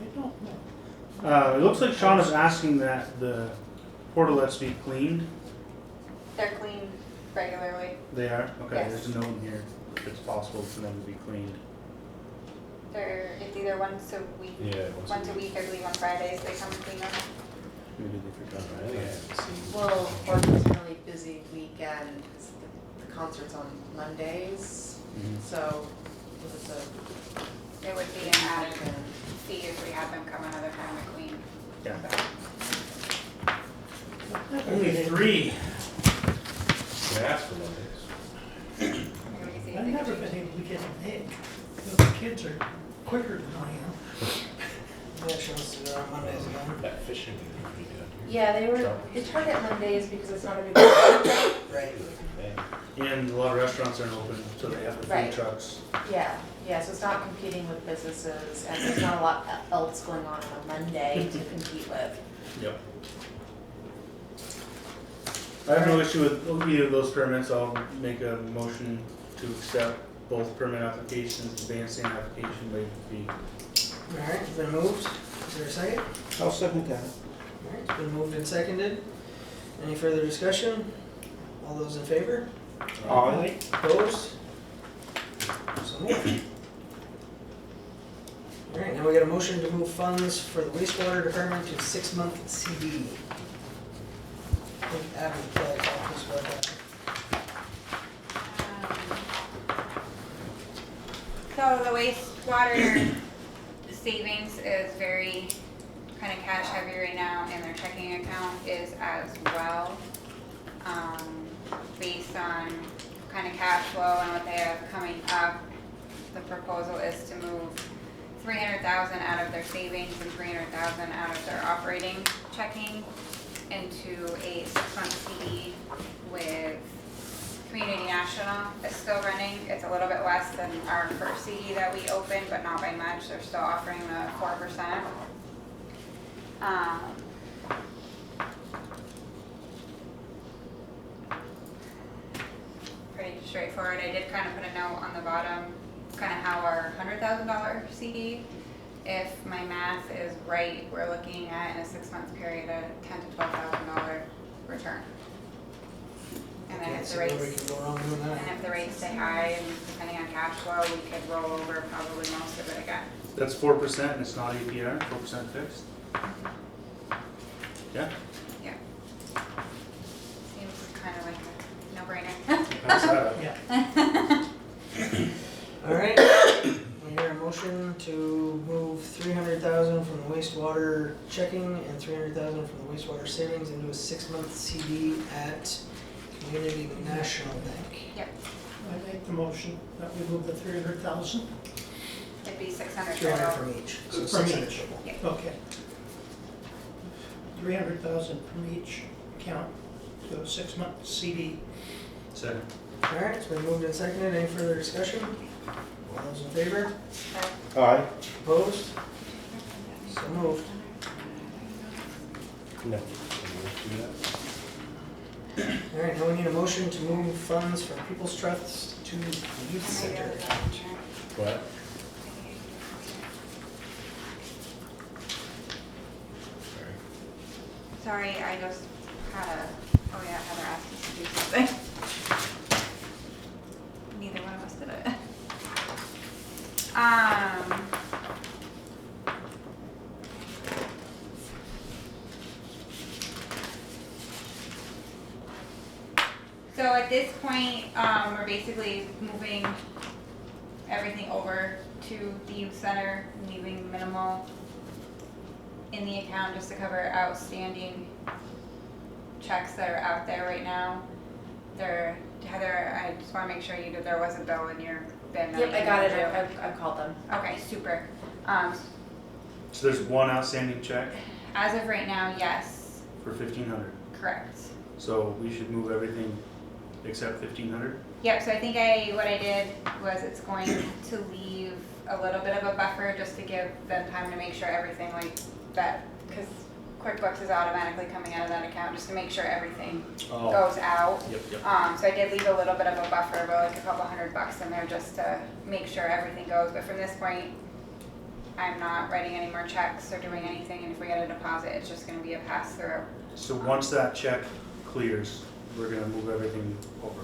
Speaker 5: I don't know.
Speaker 1: It looks like Sean is asking that the portalets be cleaned.
Speaker 6: They're cleaned regularly.
Speaker 1: They are? Okay,
Speaker 6: Yes.
Speaker 1: there's a note in here, if it's possible for them to be cleaned.
Speaker 6: It's either once a week,
Speaker 2: Yeah,
Speaker 6: once a week, I believe on Fridays, they come and clean them.
Speaker 1: Maybe they forgot.
Speaker 2: I think I haven't seen.
Speaker 3: Well, Fourth is a really busy weekend, 'cause the concert's on Mondays,
Speaker 1: Mhm.
Speaker 3: so it was a.
Speaker 6: It would be an added fee if we had them come another time to clean.
Speaker 1: Yeah.
Speaker 5: Never
Speaker 1: Only
Speaker 5: been able-
Speaker 1: 3.
Speaker 2: Can I ask for Mondays?
Speaker 6: Maybe we can see if
Speaker 5: I've
Speaker 6: they
Speaker 5: never
Speaker 6: can
Speaker 5: been
Speaker 6: change.
Speaker 5: able to get an egg. The kids are quicker than I am.
Speaker 4: yeah, she wants to do it on Mondays again.
Speaker 2: That fishing we did.
Speaker 3: Yeah, they
Speaker 2: Trouble.
Speaker 3: target Mondays because it's not a big weekend.
Speaker 4: Right.
Speaker 1: And a lot of restaurants aren't open, so they have the food
Speaker 3: Right.
Speaker 1: trucks.
Speaker 3: Yeah, so it's not competing with businesses, and there's not a lot else going on a Monday to compete with.
Speaker 1: Yep. I have no issue with either of those permits. I'll make a motion to accept both permit applications, bandstand application, waive the fee.
Speaker 4: Alright, it's been moved. Is there a second?
Speaker 7: I'll second that.
Speaker 4: Alright, it's been moved and seconded. Any further discussion? All those in favor?
Speaker 7: Aye.
Speaker 4: Opposed? So moved. Alright, now we got a motion to move funds for the wastewater department to 6-month CD. I think Adam probably talked to us about that.
Speaker 6: So the wastewater savings is very kind of cash heavy right now, and their checking account is as well. Based on kind of cash flow and what they have coming up, the proposal is to move 300,000 out of their savings and 300,000 out of their operating checking into a 6-month CD with Community National. It's still running. It's a little bit less than our first CD that we opened, but not by much. They're still offering the 4%. Pretty straightforward. I did kind of put a note on the bottom, kind of how our $100,000 CD, if my math is right, we're looking at in a 6-month period a $10,000 to $12,000 return. And then
Speaker 4: Can't
Speaker 6: if
Speaker 4: see
Speaker 6: the
Speaker 4: where we
Speaker 6: rates,
Speaker 4: can go wrong doing
Speaker 6: and
Speaker 4: that.
Speaker 6: if the rates stay high and depending on cash flow, we could roll over probably most of it again.
Speaker 1: That's 4% and it's not APR, 4% fixed? Yeah?
Speaker 6: Yeah. Seems kind of like a no-brainer.
Speaker 1: Pass that up.
Speaker 5: Yeah.
Speaker 4: Alright, we hear a motion to move 300,000 from the wastewater checking and 300,000 from the wastewater savings into a 6-month CD at Community National Bank.
Speaker 6: Yep,
Speaker 5: I make the motion that we move the 300,000.
Speaker 6: it'd be 600
Speaker 4: 300
Speaker 6: total.
Speaker 4: from each, so
Speaker 5: From
Speaker 4: 600
Speaker 5: each.
Speaker 4: total.
Speaker 6: Yeah.
Speaker 5: Okay. 300,000 from each account to a 6-month CD.
Speaker 1: Second.
Speaker 4: Alright, it's been moved and seconded. Any further discussion? All those in favor?
Speaker 2: Aye.
Speaker 4: Opposed? So moved.
Speaker 2: No.
Speaker 4: Alright, now we need a motion to move funds from People's Trust to the Youth Center.
Speaker 2: What? Sorry.
Speaker 6: Sorry, I just had a, oh yeah, Heather asked us to do something. Neither one of us did it. So at this point, we're basically moving everything over to the youth center, leaving minimal in the account just to cover outstanding checks that are out there right now. Heather, I just wanna make sure there was a bill in your bin. that
Speaker 3: Yep,
Speaker 6: we
Speaker 3: I got it,
Speaker 6: emailed you.
Speaker 3: I've called them.
Speaker 6: Okay, super.
Speaker 1: So there's one outstanding check
Speaker 6: As of right now, yes,
Speaker 1: for 1,500.
Speaker 6: correct.
Speaker 1: So we should move everything except 1,500?
Speaker 6: Yep, so I think what I did was it's going to leave a little bit of a buffer just to give them time to make sure everything like that, because QuickBooks is automatically coming out of that account just to make sure everything
Speaker 1: Oh,
Speaker 6: goes out.
Speaker 1: yep, yep.
Speaker 6: So I did leave a little bit of a buffer, about like a couple $100 in there just to make sure everything goes, but from this point, I'm not writing any more checks or doing anything, and if we get a deposit, it's just gonna be a pass-through.
Speaker 1: So once that check clears, we're gonna move everything over.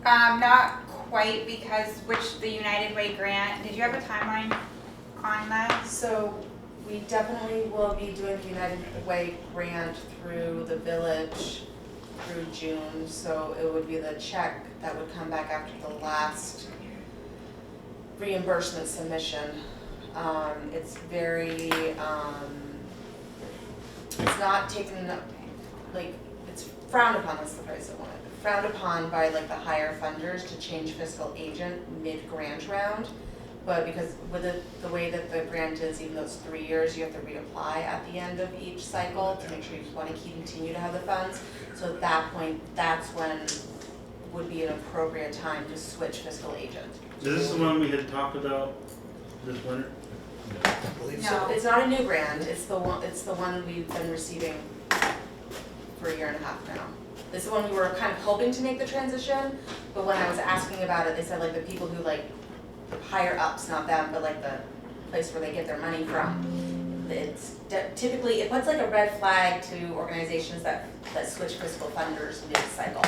Speaker 6: Not quite, because the United Way grant, did you have a timeline on that?
Speaker 3: So we definitely will be doing the United Way grant through the village through June. So it would be the check that would come back after the last reimbursement submission. It's very, it's not taken, like, it's frowned upon, that's the phrase I wanted. Frowned upon by like the higher funders to change fiscal agent mid-grant round. But because with the way that the grant is, even though it's 3 years, you have to reapply at the end of each cycle to make sure you want to continue to have the funds. So at that point, that's when would be an appropriate time to switch fiscal agent.
Speaker 1: Is this the one we had talked about this winter?
Speaker 4: I believe so.
Speaker 6: No.
Speaker 3: It's not a new grant, it's the one we've been receiving for a year and a half now. This is one we were kind of hoping to make the transition, but when I was asking about it, they said like the people who like higher ups, not them, but like the place where they get their money from. It's typically, it puts like a red flag to organizations that switch fiscal funders mid-cycle,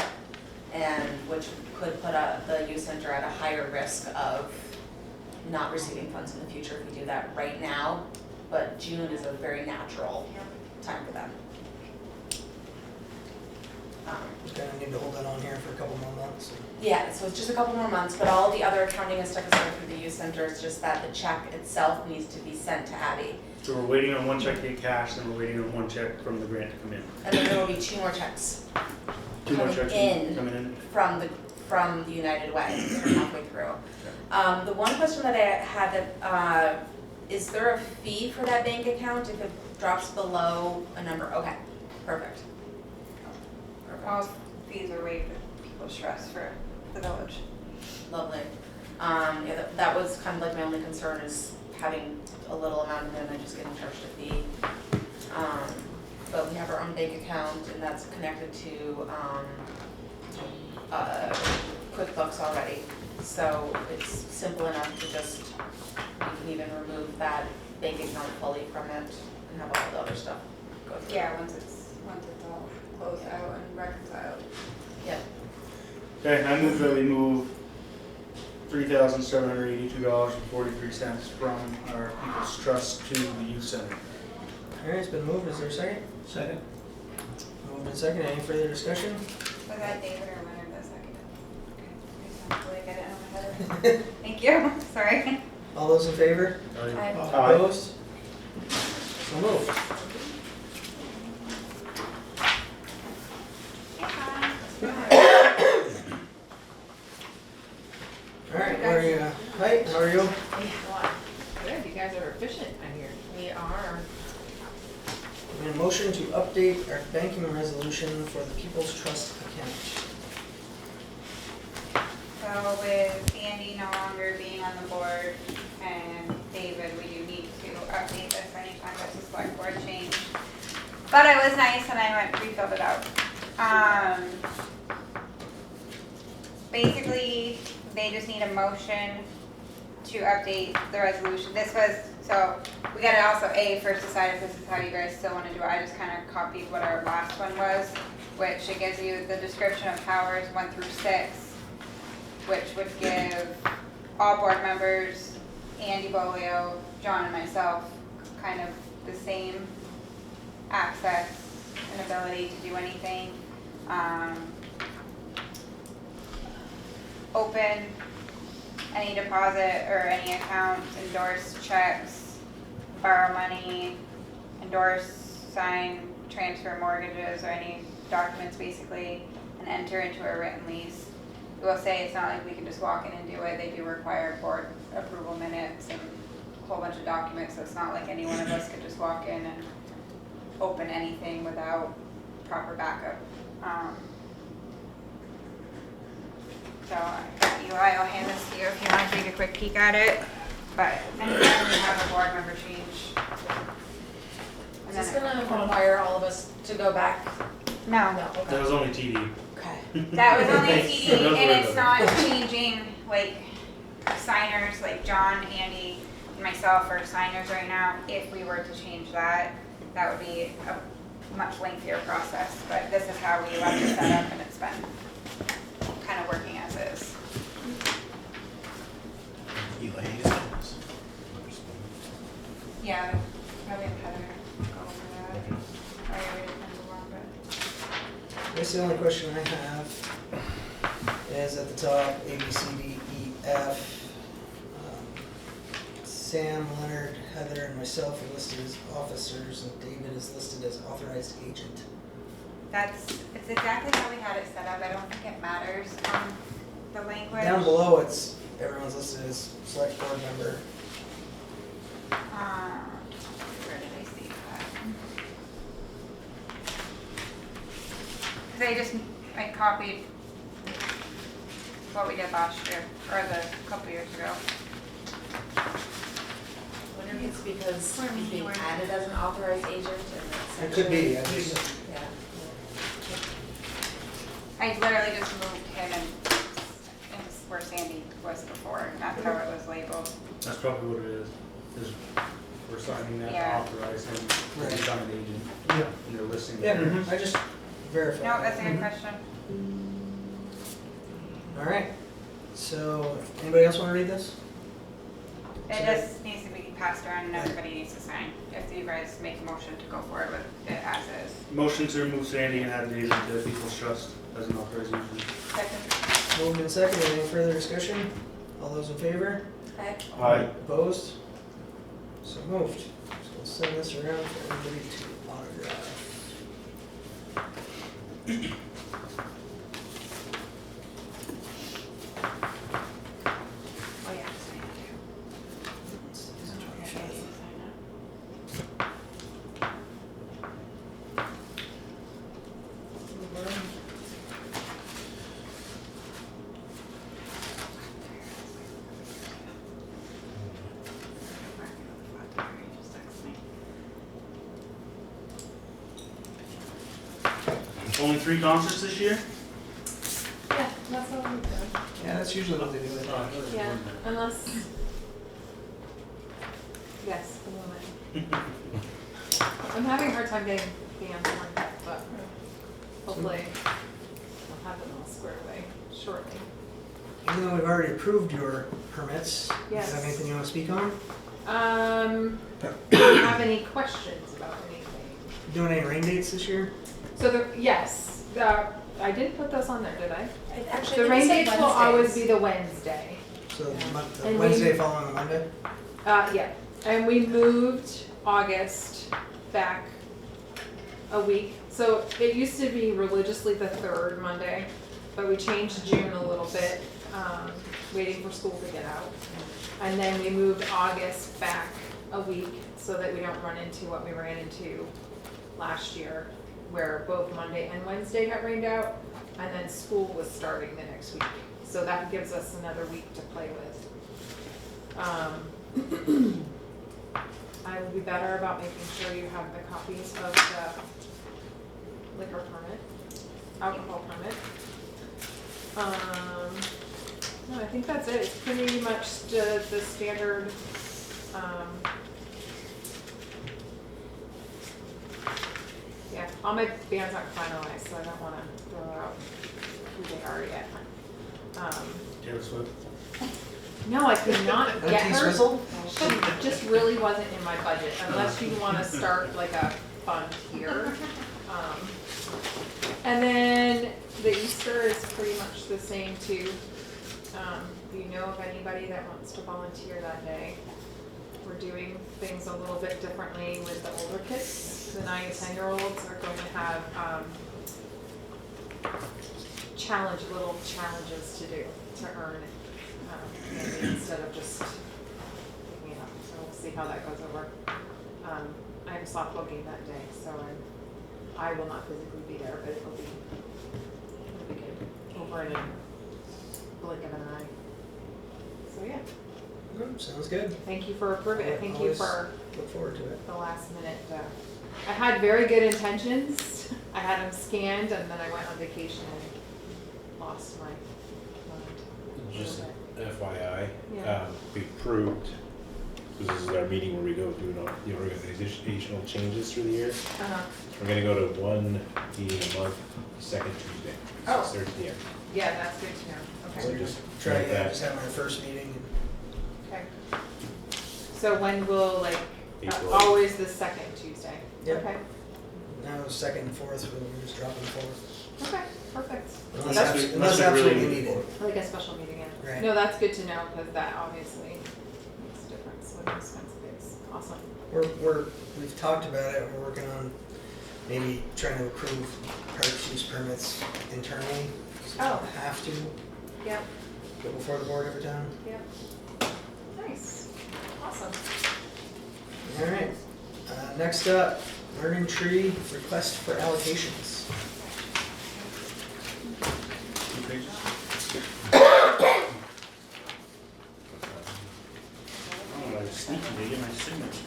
Speaker 3: and which could put the youth center at a higher risk of not receiving funds in the future if we do that right now, but June is a very natural time for them.
Speaker 4: Just kind of need to hold that on here for a couple more months.
Speaker 3: Yeah, so it's just a couple more months, but all the other accounting and stuff is going through the youth center. It's just that the check itself needs to be sent to Abby.
Speaker 1: So we're waiting on one check to get cashed, and we're waiting on one check from the grant to come in.
Speaker 3: And then there will be 2 more checks
Speaker 1: Two more
Speaker 3: Coming
Speaker 1: checks
Speaker 3: in.
Speaker 1: coming in?
Speaker 3: from the United Way, so we're halfway through. The one question that I had, is there a fee for that bank account if it drops below a number? Okay, perfect.
Speaker 6: All fees are waived with People's Trust for the village.
Speaker 3: Lovely. Yeah, that was kind of like my only concern is having a little amount and then I just getting charged a fee. But we have our own bank account and that's connected to QuickBooks already. So it's simple enough to just, we can even remove that bank account fully from it and have all the other stuff go through.
Speaker 6: Yeah, once it's all
Speaker 8: closed out and reconciled.
Speaker 3: Yep.
Speaker 1: Okay, I move that we move $3,782.43 from our People's Trust to the Youth Center.
Speaker 4: Alright, it's been moved, is there a second?
Speaker 5: Second.
Speaker 4: Moved and second, any further discussion?
Speaker 6: Was that David or Leonard that seconded? Okay. I just wanted to get it on my head. Thank you, sorry.
Speaker 4: All those in favor?
Speaker 1: Aye.
Speaker 4: Opposed? So moved. Alright, where are you? Hi, how are you?
Speaker 8: Good, you guys are efficient, I hear.
Speaker 3: We are.
Speaker 4: We need a motion to update our banking resolution for the People's Trust account.
Speaker 6: So with Andy no longer being on the board and David, we do need to update this anytime there's a select board change. But it was nice and I went refilled it out. Basically, they just need a motion to update the resolution. This was, so we gotta also first decide if this is how you guys still wanna do it. I just kinda copied what our last one was, which it gives you the description of powers 1 through 6, which would give all board members, Andy Bolio, John and myself, kind of the same access and ability to do anything. Open any deposit or any account, endorse checks, borrow money, endorse, sign, transfer mortgages or any documents basically, and enter into a written lease. We will say it's not like we can just walk in and do it. They do require board approval minutes and a whole bunch of documents, so it's not like any one of us could just walk in and open anything without proper backup. So Eli, I'll hand this to you if you want to take a quick peek at it. But anytime we have a board member change.
Speaker 3: Is this gonna require all of us to go back?
Speaker 6: No,
Speaker 3: No,
Speaker 1: That
Speaker 3: okay.
Speaker 1: was only TD.
Speaker 3: Okay.
Speaker 6: that was only
Speaker 1: Thanks.
Speaker 6: TD
Speaker 1: That's
Speaker 6: and
Speaker 1: what
Speaker 6: it's
Speaker 1: it
Speaker 6: not changing like signers, like John, Andy, and myself are signers right now. If we were to change that, that would be a much lengthier process. But this is how we left it set up and it's been kind of working as is. Yeah, probably have Heather go over that. I already did number 1, but.
Speaker 4: I guess the only question I have is at the top, A, B, C, D, E, F. Sam, Leonard, Heather, and myself are listed as officers, and David is listed as authorized agent.
Speaker 6: It's exactly how we had it set up. I don't think it matters on the language.
Speaker 4: Down below, everyone's listed as select board member.
Speaker 6: Where did I see that? I copied what we did last year, or the couple years ago.
Speaker 3: I wonder if it's because he's being added as an authorized agent and
Speaker 4: It could be, I just,
Speaker 3: Yeah.
Speaker 6: I literally just moved him and it was where Sandy was before, and that's how it was labeled.
Speaker 1: That's probably what it is we're signing that to
Speaker 6: Yeah.
Speaker 1: authorize him to
Speaker 4: Right.
Speaker 1: become an agent.
Speaker 4: yeah,
Speaker 1: And they're listing.
Speaker 4: yeah, I just verified.
Speaker 6: No, that's a good question.
Speaker 4: Alright, so, anybody else wanna read this?
Speaker 6: It just needs to be passed around and everybody needs to sign. If you guys make a motion to go forward with it as is.
Speaker 1: Motion to remove Sandy and add David to the People's Trust as an authorized agent.
Speaker 6: Second.
Speaker 4: Moved and seconded, any further discussion? All those in favor?
Speaker 3: Okay.
Speaker 1: Aye.
Speaker 4: Opposed? So moved. So we'll send this around for everybody to autograph.
Speaker 6: Oh, yeah, sign it too. Okay, sign it. Just text me.
Speaker 1: Only 3 concerts this year?
Speaker 8: Yeah, that's what we've done.
Speaker 4: Yeah, that's usually what they do.
Speaker 1: Oh, I thought it was
Speaker 8: Yeah,
Speaker 1: more than that.
Speaker 8: unless. Yes, the woman. I'm having a hard time getting the answer, but hopefully we'll have them all squared away shortly.
Speaker 4: Even though we've already approved your permits, do you
Speaker 8: Yes.
Speaker 4: have anything you want to speak on?
Speaker 8: Do you have any questions about anything?
Speaker 4: Doing any rain dates this year?
Speaker 8: So yes, I didn't put those on there, did I?
Speaker 3: Actually,
Speaker 8: The
Speaker 3: I
Speaker 8: rain
Speaker 3: think it
Speaker 8: dates
Speaker 3: said
Speaker 8: will always
Speaker 3: Wednesdays.
Speaker 8: be the Wednesday.
Speaker 4: So the
Speaker 8: And
Speaker 4: Wednesday
Speaker 8: we-
Speaker 4: following the Monday?
Speaker 8: Yeah, and we moved August back a week. So it used to be religiously the third Monday, but we changed June a little bit, waiting for school to get out. And then we moved August back a week so that we don't run into what we ran into last year, where both Monday and Wednesday got rained out, and then school was starting the next week. So that gives us another week to play with. I would be better about making sure you have the copies of the liquor permit, alcohol permit. No, I think that's it. It's pretty much the standard, yeah, all my bands aren't finalized, so I don't wanna throw out who they are yet.
Speaker 1: Taylor Swift.
Speaker 8: No, I could not
Speaker 4: No
Speaker 8: get
Speaker 4: T
Speaker 8: her.
Speaker 4: Swizzle?
Speaker 8: She just really wasn't in my budget, unless you wanna start like a fund here. And then the Easter is pretty much the same too. Do you know of anybody that wants to volunteer that day? We're doing things a little bit differently with the older kids. The 9 to 10-year-olds are going to have, little challenges to do, to earn, maybe instead of just picking it up. So we'll see how that goes over. I have a softball game that day, so I will not physically be there, but it'll be good. Over in a blink of an eye. So yeah,
Speaker 4: Sounds good.
Speaker 8: thank you for approving it. Thank you
Speaker 4: Always
Speaker 8: for
Speaker 4: Look forward to it.
Speaker 8: the last minute. I had very good intentions. I had them scanned and then I went on vacation and lost my mind.
Speaker 2: Just FYI,
Speaker 8: Yeah.
Speaker 2: we approved, because this is our meeting where we go through the organizational changes through the year.
Speaker 8: Uh-huh.
Speaker 2: We're gonna go to one meeting a month, second Tuesday,
Speaker 8: Oh.
Speaker 2: 6:30 PM.
Speaker 8: Yeah, that's good to know.
Speaker 4: So
Speaker 8: Okay.
Speaker 2: just
Speaker 4: try
Speaker 2: note that.
Speaker 4: just having our first meeting.
Speaker 8: Okay. So when will
Speaker 2: April.
Speaker 8: always the second Tuesday?
Speaker 4: Yeah.
Speaker 8: Okay.
Speaker 4: Now second and fourth, we're just dropping fourth.
Speaker 8: Okay, perfect.
Speaker 4: Unless,
Speaker 8: That's-
Speaker 4: abs-
Speaker 1: unless
Speaker 4: unless
Speaker 1: we really
Speaker 4: absolutely
Speaker 1: need
Speaker 4: needed.
Speaker 8: Like a special meeting, yeah.
Speaker 4: Right.
Speaker 8: No, that's good to know, because that obviously makes a difference with those kinds of things. Awesome.
Speaker 4: We've talked about it, we're working on maybe trying to approve parks use permits internally. So we
Speaker 8: Oh.
Speaker 4: don't have to
Speaker 8: Yep,
Speaker 4: go before the board every time.
Speaker 8: yep. Nice. Awesome.
Speaker 4: All right, next up, Learning Tree request for allocations.
Speaker 1: Two pages? Oh, I was sneaky, they get my signature.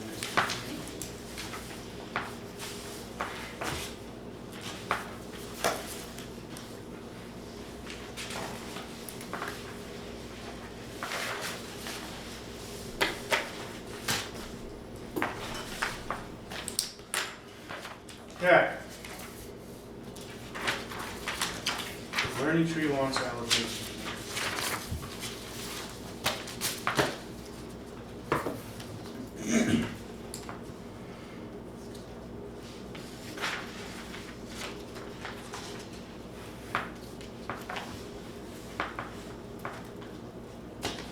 Speaker 1: Okay. Learning Tree wants allocation.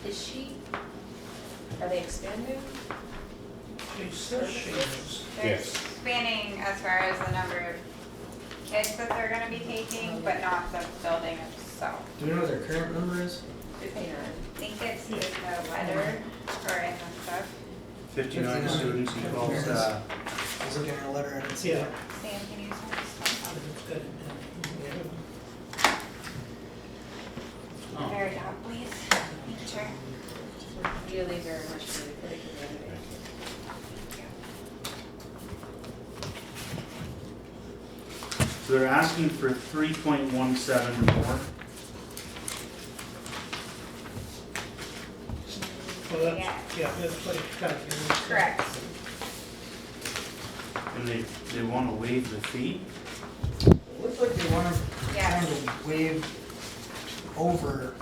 Speaker 3: Is she, are they expanding?
Speaker 5: She says she is.
Speaker 6: They're
Speaker 2: Yes.
Speaker 6: expanding as far as the number of kids that they're gonna be taking, but not the building itself.
Speaker 4: Do we know what their current number is?
Speaker 6: I think it's in the letter or in the stuff.
Speaker 1: 59 students equals,
Speaker 4: I was looking at a letter, I didn't see
Speaker 5: Yeah.
Speaker 4: it.
Speaker 6: Sam, can you send us stuff?
Speaker 5: It's good.
Speaker 1: oh,
Speaker 6: Very top, please. Thank you, Chair.
Speaker 3: Really very much for the community.
Speaker 1: so they're asking for 3.17 more.
Speaker 5: Well, that's,
Speaker 6: Yeah.
Speaker 5: yeah, that's what it's calculated.
Speaker 6: Correct.
Speaker 1: And they want to waive the fee?
Speaker 4: With like they want to
Speaker 6: Yes.
Speaker 4: kind of waive over,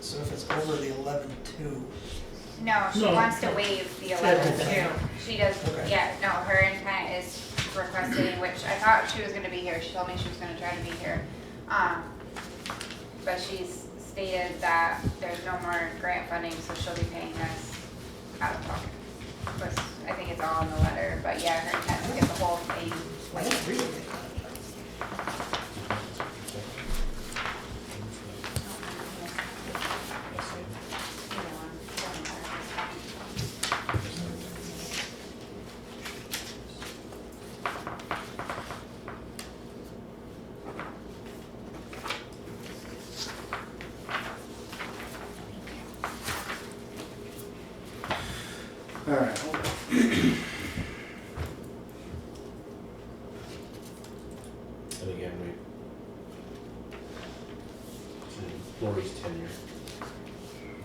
Speaker 4: so if it's over the 11.2,
Speaker 6: No, she
Speaker 5: No.
Speaker 6: wants to waive the 11.2. She does,
Speaker 4: Okay.
Speaker 6: yeah, no, her intent is requesting, which I thought she was gonna be here. She told me she was gonna try to be here. But she's stated that there's no more grant funding, so she'll be paying this out of pocket. But I think it's all in the letter, but yeah, her intent is to get the whole thing.
Speaker 4: I don't really think
Speaker 1: All right. Hold on.
Speaker 2: And again, in Lori's tenure,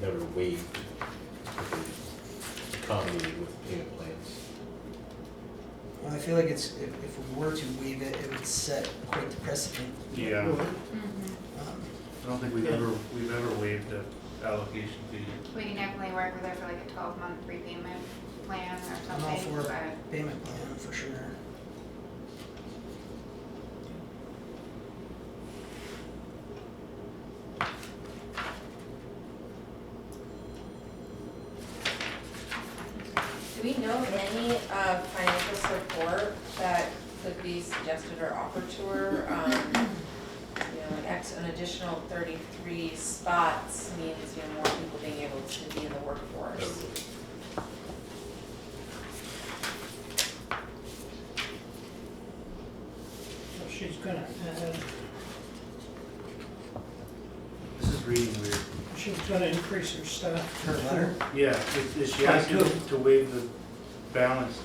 Speaker 2: never waived the economy with payment plans.
Speaker 4: Well, I feel like it's, if we were to waive it, it would set quite the precedent.
Speaker 1: Yeah,
Speaker 4: Um,
Speaker 1: I don't think we've ever waived the allocation fee.
Speaker 6: We can definitely work with her for like a 12-month repayment plan or
Speaker 4: I'm all
Speaker 6: something,
Speaker 4: for a
Speaker 6: but
Speaker 4: payment plan, for sure.
Speaker 9: Do we know of any financial support that could be suggested or offered to her? An additional 33 spots means, more people being able to be in the workforce.
Speaker 5: So she's gonna add,
Speaker 1: This is reading weird.
Speaker 5: she's gonna increase her staff.
Speaker 4: Her letter?
Speaker 1: Yeah, is she asking to waive the balance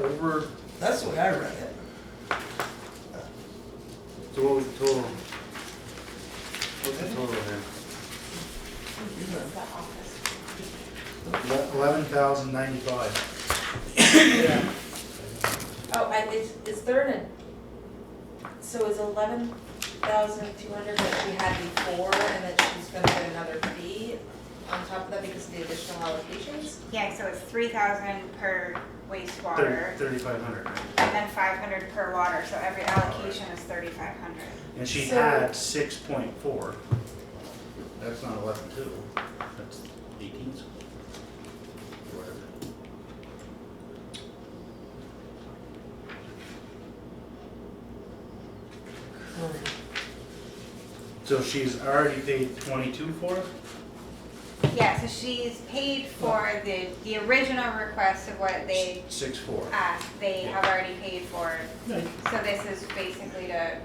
Speaker 1: over,
Speaker 4: That's the way I read it.
Speaker 1: so what was the total? What's the total here? $11,095.
Speaker 9: Oh, is there so is 11,200 that she had before and that she's gonna get another fee on top of that because of the additional allocations?
Speaker 6: yeah, so it's 3,000 per wastewater
Speaker 1: 3,500, right?
Speaker 6: and then 500 per water, so every allocation is 3,500.
Speaker 1: And she
Speaker 9: So-
Speaker 1: had 6.4. That's not 11.2, that's 18. Whatever. So she's already paid 22 for it?
Speaker 6: Yeah, so she's paid for the original request of what they
Speaker 1: 6.4.
Speaker 6: asked, they have already paid for.
Speaker 5: Like,
Speaker 6: So this is basically to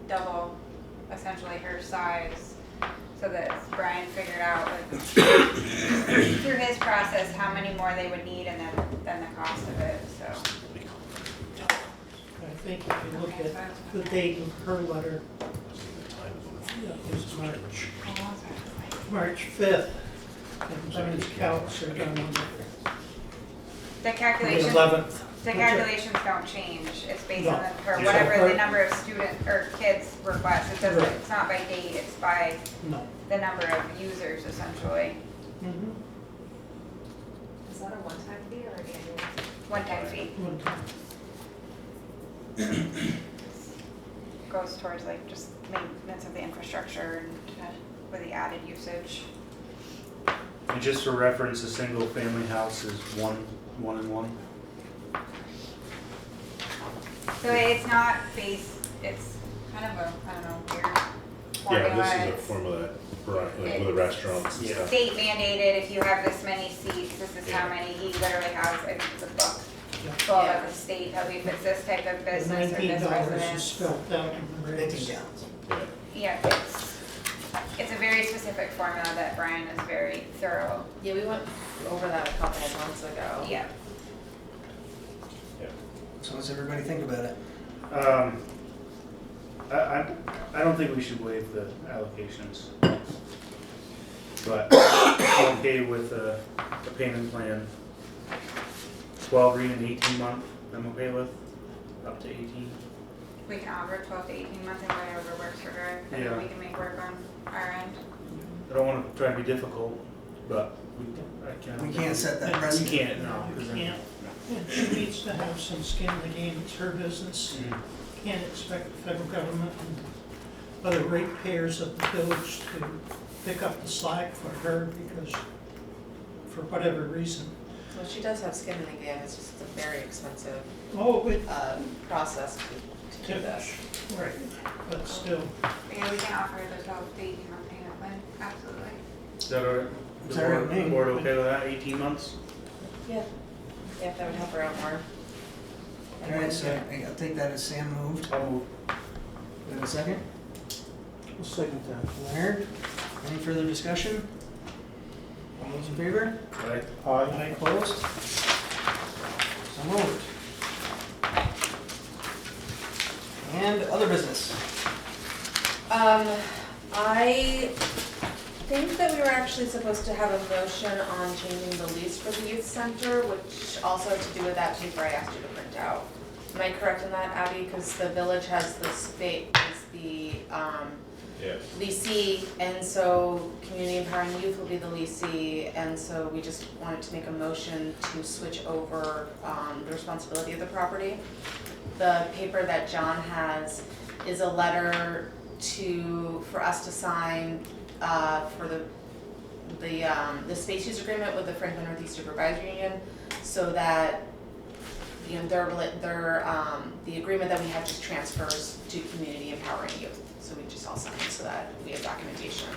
Speaker 6: double essentially her size, so that Brian figured out like through his process how many more they would need and then the cost of it, so.
Speaker 5: I think if you look at the date of her letter, it was March 5th, and Brian's calcs are done on
Speaker 6: The
Speaker 5: the
Speaker 6: calculations,
Speaker 5: 11th.
Speaker 6: the calculations don't change, it's based on
Speaker 5: No.
Speaker 6: her,
Speaker 5: Yeah.
Speaker 6: whatever the number of student or kids request, it doesn't,
Speaker 5: Right.
Speaker 6: it's not by date, it's by
Speaker 5: No.
Speaker 6: the number of users essentially,
Speaker 5: Mm-hmm.
Speaker 9: Is that a one-time fee or an annual?
Speaker 6: one-time fee.
Speaker 5: One time.
Speaker 6: Goes towards like just maintenance of the infrastructure and with the added usage.
Speaker 1: And just for reference, a single family house is one and one.
Speaker 6: So it's not based, it's kind of a, I don't know, weird formula.
Speaker 2: Yeah, this is a
Speaker 6: It's
Speaker 2: formula like with the restaurants and
Speaker 1: Yeah.
Speaker 2: stuff.
Speaker 6: state mandated, if you have this many seats, this is how
Speaker 2: Yeah.
Speaker 6: many, he literally has, I think it's a book.
Speaker 5: Yeah.
Speaker 6: Full of the state, how if it's this type of
Speaker 5: The
Speaker 6: business or this
Speaker 5: $19 is
Speaker 6: residence.
Speaker 5: spelled out in the regs.
Speaker 4: 18 gallons.
Speaker 2: Yeah.
Speaker 6: Yeah, it's a very specific formula that Brian is very thorough.
Speaker 9: Yeah, we went over that a couple of months ago.
Speaker 6: Yeah.
Speaker 4: So what does everybody think about it?
Speaker 1: I don't think we should waive the allocations. But I'm okay with a payment plan. 12 read and 18 month, I'm okay with. up to 18.
Speaker 6: We can offer 12 to 18 months and whatever works for her, and
Speaker 1: Yeah.
Speaker 6: then we can make work on our end.
Speaker 1: I don't want to try to be difficult, but I can't.
Speaker 4: We can't set that
Speaker 1: We
Speaker 4: precedent.
Speaker 1: can't, no. 'cause
Speaker 5: You
Speaker 1: then-
Speaker 5: can't, and she needs to have some skin in the game, it's her business.
Speaker 1: Mm.
Speaker 5: Can't expect the federal government and other ratepayers of the village to pick up the slack for her because, for whatever reason.
Speaker 9: Well, she does have skin in the game, it's just a very expensive,
Speaker 5: Oh, it,
Speaker 9: process to do this.
Speaker 5: right, but still,
Speaker 6: Yeah, we can offer the 12 to 18 month payment plan, absolutely.
Speaker 1: Is that all right?
Speaker 4: Is that all right with me?
Speaker 1: Board okay with that, 18 months?
Speaker 9: Yeah, yeah, that would help her out more.
Speaker 4: Alright, so I'll take that as Sam moved.
Speaker 1: I'll move.
Speaker 4: We have a second?
Speaker 7: I'll second that.
Speaker 4: Leonard, any further discussion? All those in favor?
Speaker 1: Right?
Speaker 7: Aye.
Speaker 4: Opposed? So moved. And other business.
Speaker 9: I think that we were actually supposed to have a motion on changing the lease for the youth center, which also had to do with that paper I asked you to print out. Am I correct in that, Abby? Because the village has the space, the,
Speaker 2: Yes.
Speaker 9: leasee, and so Community Empowering Youth will be the leasee, and so we just wanted to make a motion to switch over the responsibility of the property. The paper that John has is a letter for us to sign for the space use agreement with the Franklin Northeast Supervisory Union, so that the agreement that we have just transfers to Community Empowering Youth. So we just all sign it so that we have documentation.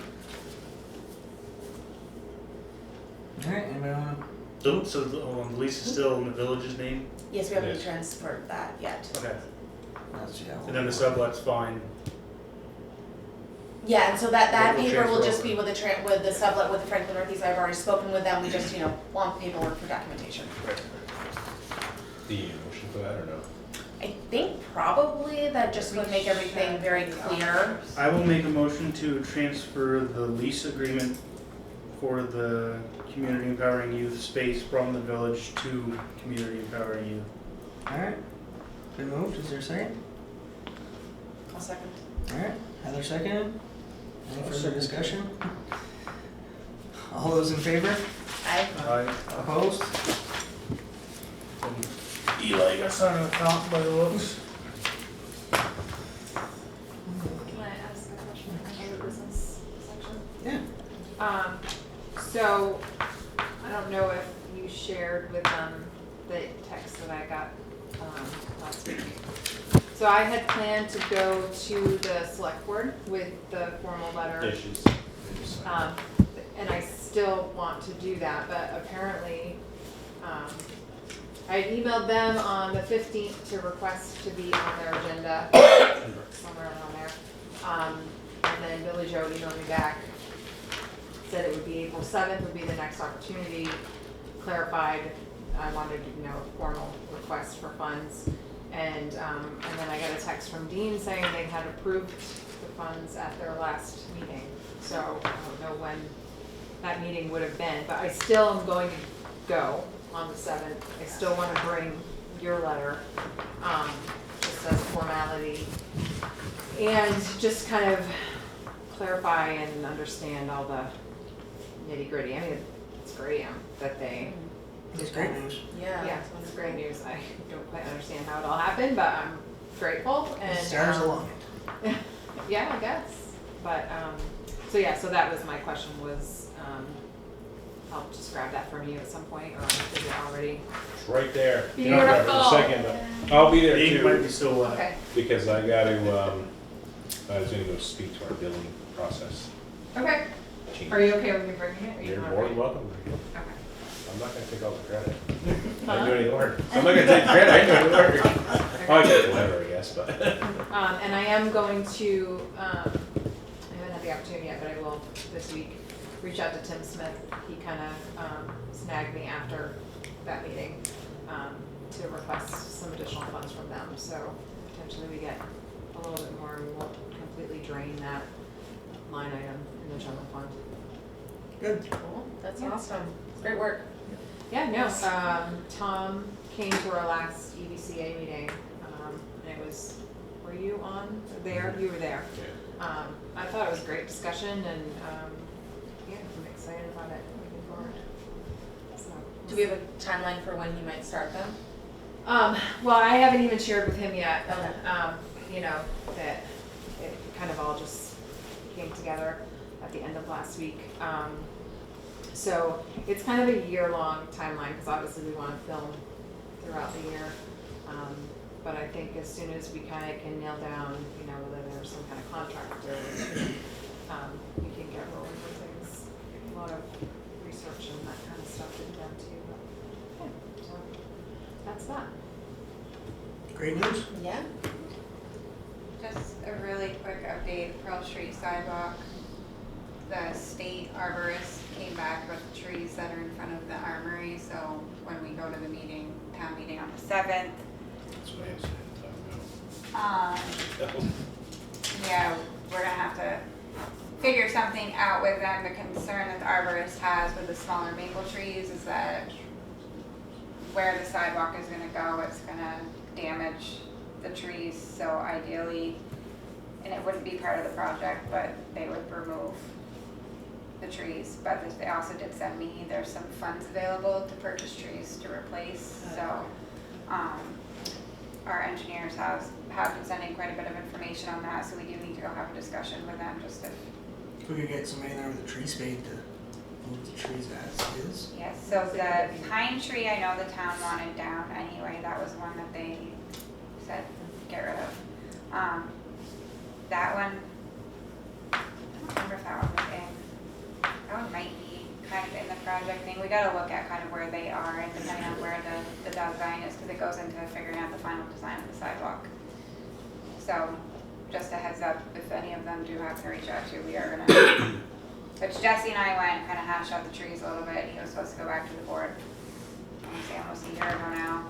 Speaker 4: Alright, anybody wanna?
Speaker 1: So the lease is still in the village's name?
Speaker 9: Yes, we haven't
Speaker 2: Yes.
Speaker 9: transferred that yet.
Speaker 1: Okay.
Speaker 4: Yeah.
Speaker 1: And then the sublet's fine.
Speaker 9: Yeah, and so that
Speaker 1: We'll
Speaker 9: paper will
Speaker 1: transfer
Speaker 9: just
Speaker 1: over.
Speaker 9: be with the sublet with Franklin Northeast. I've already spoken with them. We just, want paperwork for documentation.
Speaker 2: Do you need a motion for that or no?
Speaker 9: I think probably that just would make everything very clear.
Speaker 1: I will make a motion to transfer the lease agreement for the Community Empowering Youth space from the village to Community Empowering Youth.
Speaker 4: Alright, been moved, is there a second?
Speaker 9: I'll second.
Speaker 4: Alright, Heather seconded. Any
Speaker 7: I'll
Speaker 4: further
Speaker 7: second.
Speaker 4: discussion? All those in favor?
Speaker 9: Aye.
Speaker 1: Aye.
Speaker 4: Opposed?
Speaker 1: Eli got signed on the top by the looks.
Speaker 8: can I ask a question in the business section?
Speaker 4: Yeah.
Speaker 8: So, I don't know if you shared with them the text that I got, last week. So I had planned to go to the select board with the formal letter.
Speaker 2: Yeah, she's.
Speaker 8: And I still want to do that, but apparently, I emailed them on the 15th to request to be on their agenda, somewhere around there. And then Billy Joe emailed me back, said it would be April 7th would be the next opportunity, clarified, I wanted to formal request for funds. And then I got a text from Dean saying they had approved the funds at their last meeting. So I don't know when that meeting would have been, but I still am going to go on the 7th. I still want to bring your letter, just as a formality. And just kind of clarify and understand all the nitty gritty. I mean, it's great that they,
Speaker 4: That's great news.
Speaker 9: Yeah.
Speaker 8: it's great news. I don't quite understand how it all happened, but I'm grateful and.
Speaker 4: Stars aligned.
Speaker 8: Yeah, I guess. But, so that was my question was, I'll just grab that from you at some point, or is it already?
Speaker 2: It's right there.
Speaker 8: Beautiful.
Speaker 2: Not right for a second, but I'll be there
Speaker 1: It might
Speaker 2: too,
Speaker 1: be still alive.
Speaker 8: Okay,
Speaker 2: because I gotta, I was gonna go speak to our billing process.
Speaker 8: okay.
Speaker 2: Change.
Speaker 8: Are you okay with me bringing it? Or you
Speaker 2: You're
Speaker 8: wanna
Speaker 2: more than
Speaker 8: bring it?
Speaker 2: welcome.
Speaker 8: Okay.
Speaker 2: I'm not gonna take all the credit. I
Speaker 8: Huh?
Speaker 2: didn't do any work. I'm not gonna take credit, I didn't do any work. I get whatever, I guess, but.
Speaker 8: And I am going to, I haven't had the opportunity yet, but I will this week, reach out to Tim Smith. He kind of snagged me after that meeting to request some additional funds from them. So potentially we get a little bit more and we won't completely drain that line item in the general fund.
Speaker 4: Good.
Speaker 9: Cool. That's
Speaker 8: Yeah.
Speaker 9: awesome. Great work.
Speaker 8: Yeah, no, Tom came to our last EBCA meeting, were you on there? You were there.
Speaker 2: Yeah.
Speaker 8: I thought it was a great discussion, and yeah, I'm excited about it moving forward. So,
Speaker 9: Do we have a timeline for when he might start them?
Speaker 8: well, I haven't even shared with him yet.
Speaker 9: Okay.
Speaker 8: You know, that it kind of all just came together at the end of last week. So it's kind of a year-long timeline, because obviously we want to film throughout the year. But I think as soon as we kind of can nail down, you know, whether there's some kind of contract or, we can get rolling with things. A lot of research and that kind of stuff to be done too. But, yeah, so that's that.
Speaker 4: Great news.
Speaker 9: Yeah.
Speaker 6: Just a really quick update, Pearl Street sidewalk. The state arborist came back with the trees that are in front of the armory, so when we go to the meeting, town meeting on the 7th,
Speaker 2: That's what I said.
Speaker 6: yeah, we're gonna have to figure something out with them. The concern that the arborist has with the smaller maple trees is that where the sidewalk is gonna go, it's gonna damage the trees, so ideally, and it wouldn't be part of the project, but they would remove the trees. But they also did send me, there's some funds available to purchase trees to replace, so, our engineers have been sending quite a bit of information on that, so we do need to go have a discussion with them, just if,
Speaker 4: If we could get somebody there with a tree spade to move the trees as is.
Speaker 6: yes, so the pine tree, I know the town wanted down anyway, that was one that they said get rid of. That one, I don't remember if that one was in, that one might be kind of in the project thing. We gotta look at kind of where they are and depending on where the design is, because it goes into figuring out the final design of the sidewalk. So, just a heads up, if any of them do have to reach out to you, we are gonna, which Jesse and I went and kind of hashed out the trees a little bit. He was supposed to go back to the board, I want to say almost a year ago now.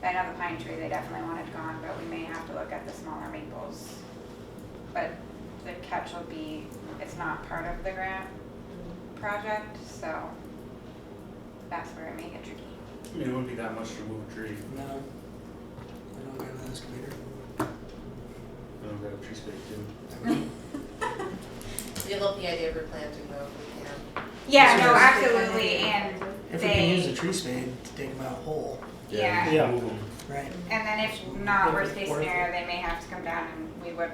Speaker 6: I know the pine tree, they definitely wanted gone, but we may have to look at the smaller maples. But the catch will be, it's not part of the grant project, so that's where it may get tricky.
Speaker 1: I mean, it wouldn't be that much to move a tree.
Speaker 4: No. I don't have an excavator.
Speaker 1: I don't got a tree spade too.
Speaker 9: We love the idea of replanting though, if we can.
Speaker 6: Yeah,
Speaker 4: So
Speaker 6: no,
Speaker 4: is-
Speaker 6: absolutely, and
Speaker 4: If we can use
Speaker 6: they,
Speaker 4: a tree spade to take them out whole,
Speaker 6: yeah.
Speaker 1: Yeah. Move them.
Speaker 4: right?
Speaker 6: And then if not,
Speaker 4: If
Speaker 6: worst
Speaker 4: it's
Speaker 6: case
Speaker 4: worth
Speaker 6: scenario,
Speaker 4: it.
Speaker 6: they may have to come down and we would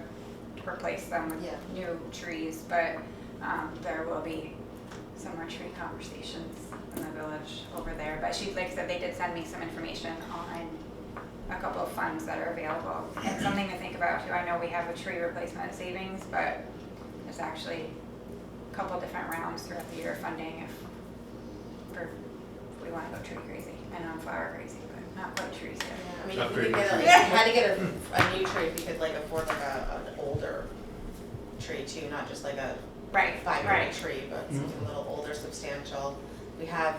Speaker 6: replace them with
Speaker 9: Yeah.
Speaker 6: new trees, but there will be some more tree conversations in the village over there. But she, like I said, they did send me some information on a couple of funds that are available. And something to think about too, I know we have a tree replacement savings, but there's actually a couple different rounds throughout the year of funding if we wanna go tree crazy. I know I'm flower crazy, but not quite trees yet.
Speaker 9: I mean,
Speaker 1: Not
Speaker 9: if we could
Speaker 1: very
Speaker 9: get,
Speaker 1: much.
Speaker 9: if we had to get a new tree, if we could like afford like an older tree too, not just like a
Speaker 6: Right,
Speaker 9: 5-year-old
Speaker 6: right.
Speaker 9: tree, but something a little older, substantial. We have,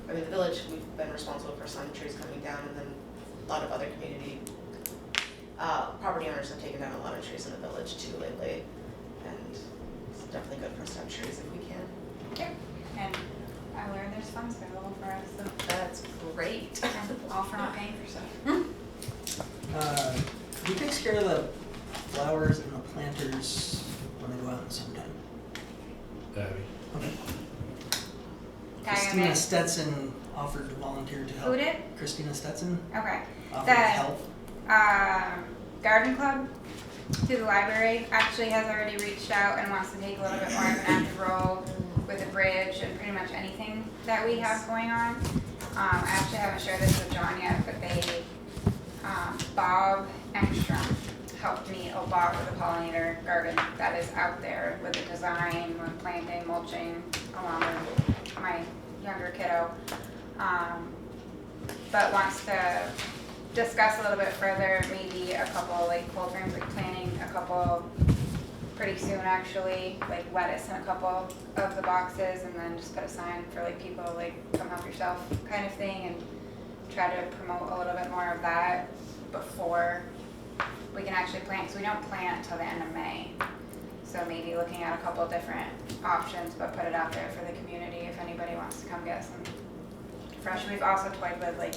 Speaker 9: I mean, the village, we've been responsible for some trees coming down, and then a lot of other community, property owners have taken down a lot of trees in the village too lately. And it's definitely good for us to have trees if we can.
Speaker 6: Yep. And I learned there's funds available for us, so
Speaker 9: That's great.
Speaker 6: all for not paying for stuff.
Speaker 4: Who takes care of the flowers and the planters when they go out in the summertime?
Speaker 2: Abby.
Speaker 4: Okay.
Speaker 6: Tag 'em
Speaker 4: Christina
Speaker 6: in.
Speaker 4: Stetson offered to volunteer to help.
Speaker 6: Who did?
Speaker 4: Christina Stetson
Speaker 6: Okay.
Speaker 4: offered to
Speaker 6: The-
Speaker 4: help.
Speaker 6: Garden Club through the library actually has already reached out and wants to take a little bit more of an active role with the bridge and pretty much anything that we have going on. I actually haven't shared this with John yet, but they, Bob Engstrom helped me, Bob with the pollinator garden that is out there with the design, with planting, mulching, along with my younger kiddo. But wants to discuss a little bit further, maybe a couple like cold frames, like planting a couple pretty soon actually, like lettuce in a couple of the boxes, and then just put a sign for like people like come help yourself kind of thing, and try to promote a little bit more of that before we can actually plant, because we don't plant until the end of May. So maybe looking at a couple different options, but put it out there for the community if anybody wants to come get some fresh. We've also toyed with like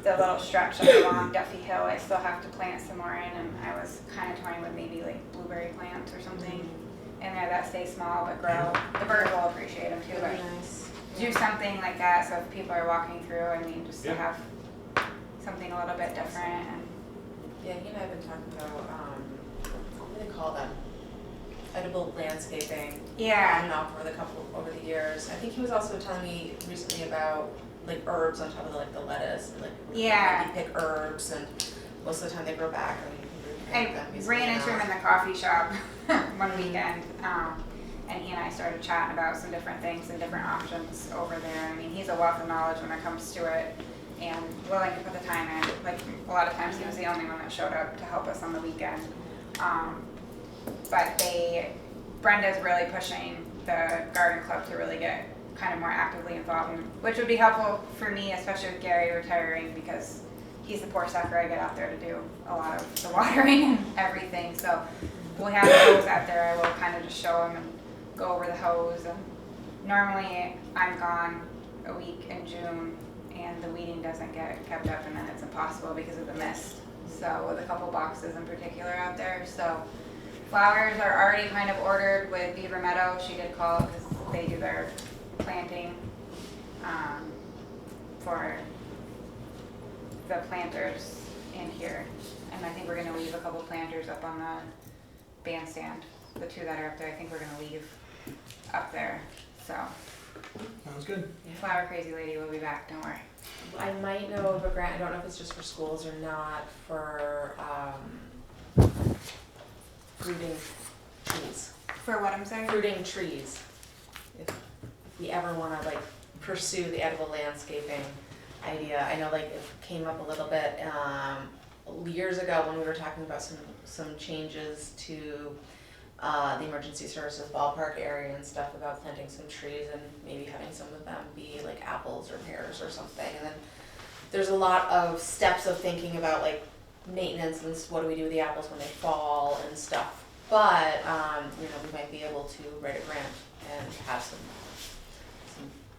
Speaker 6: the little stretch up along Duffy Hill, I still have to plant some more in, and I was kind of toying with maybe like blueberry plants or something in there that stay small but grow. The birds will appreciate them too,
Speaker 9: That'd
Speaker 6: but
Speaker 9: be nice.
Speaker 6: do something like that so if people are walking through, I mean, just to
Speaker 1: Yeah.
Speaker 6: have something a little bit different. And
Speaker 9: Yeah, he and I have been talking about, what do they call them? Edible landscaping.
Speaker 6: yeah,
Speaker 9: On and off over the years. I think he was also telling me recently about like herbs on top of like the lettuce, and like
Speaker 6: Yeah.
Speaker 9: you pick herbs, and most of the time they grow back, and you can
Speaker 6: I
Speaker 9: replant them. He's
Speaker 6: ran
Speaker 9: really
Speaker 6: into him
Speaker 9: not-
Speaker 6: in the coffee shop one weekend, and he and I started chatting about some different things and different options over there. I mean, he's a wealth of knowledge when it comes to it, and willing to put the time in. Like a lot of times, he was the only one that showed up to help us on the weekend. But Brenda's really pushing the garden club to really get kind of more actively involved, which would be helpful for me, especially with Gary retiring, because he's the poor sucker. I get out there to do a lot of the watering and everything. So we have the hose out there. I will kind of just show him and go over the hose. And normally I'm gone a week in June, and the weeding doesn't get kept up, and then it's impossible because of the mist. So with a couple boxes in particular out there. So flowers are already kind of ordered with Beaver Meadow. She did call because they do their planting for the planters in here. And I think we're going to leave a couple planters up on the bandstand. The two that are up there, I think we're going to leave up there. So
Speaker 4: Sounds good.
Speaker 6: Flower Crazy Lady will be back, don't worry.
Speaker 9: I might know of a grant, I don't know if it's just for schools or not, for fruiting trees.
Speaker 6: For what, I'm sorry?
Speaker 9: Fruiting trees. If we ever wanna like pursue the edible landscaping idea, I know like it came up a little bit years ago when we were talking about some changes to the emergency services ballpark area and stuff, about planting some trees and maybe having some of them be like apples or pears or something. And then there's a lot of steps of thinking about like maintenance and what do we do with the apples when they fall and stuff. But you know, we might be able to write a grant and have some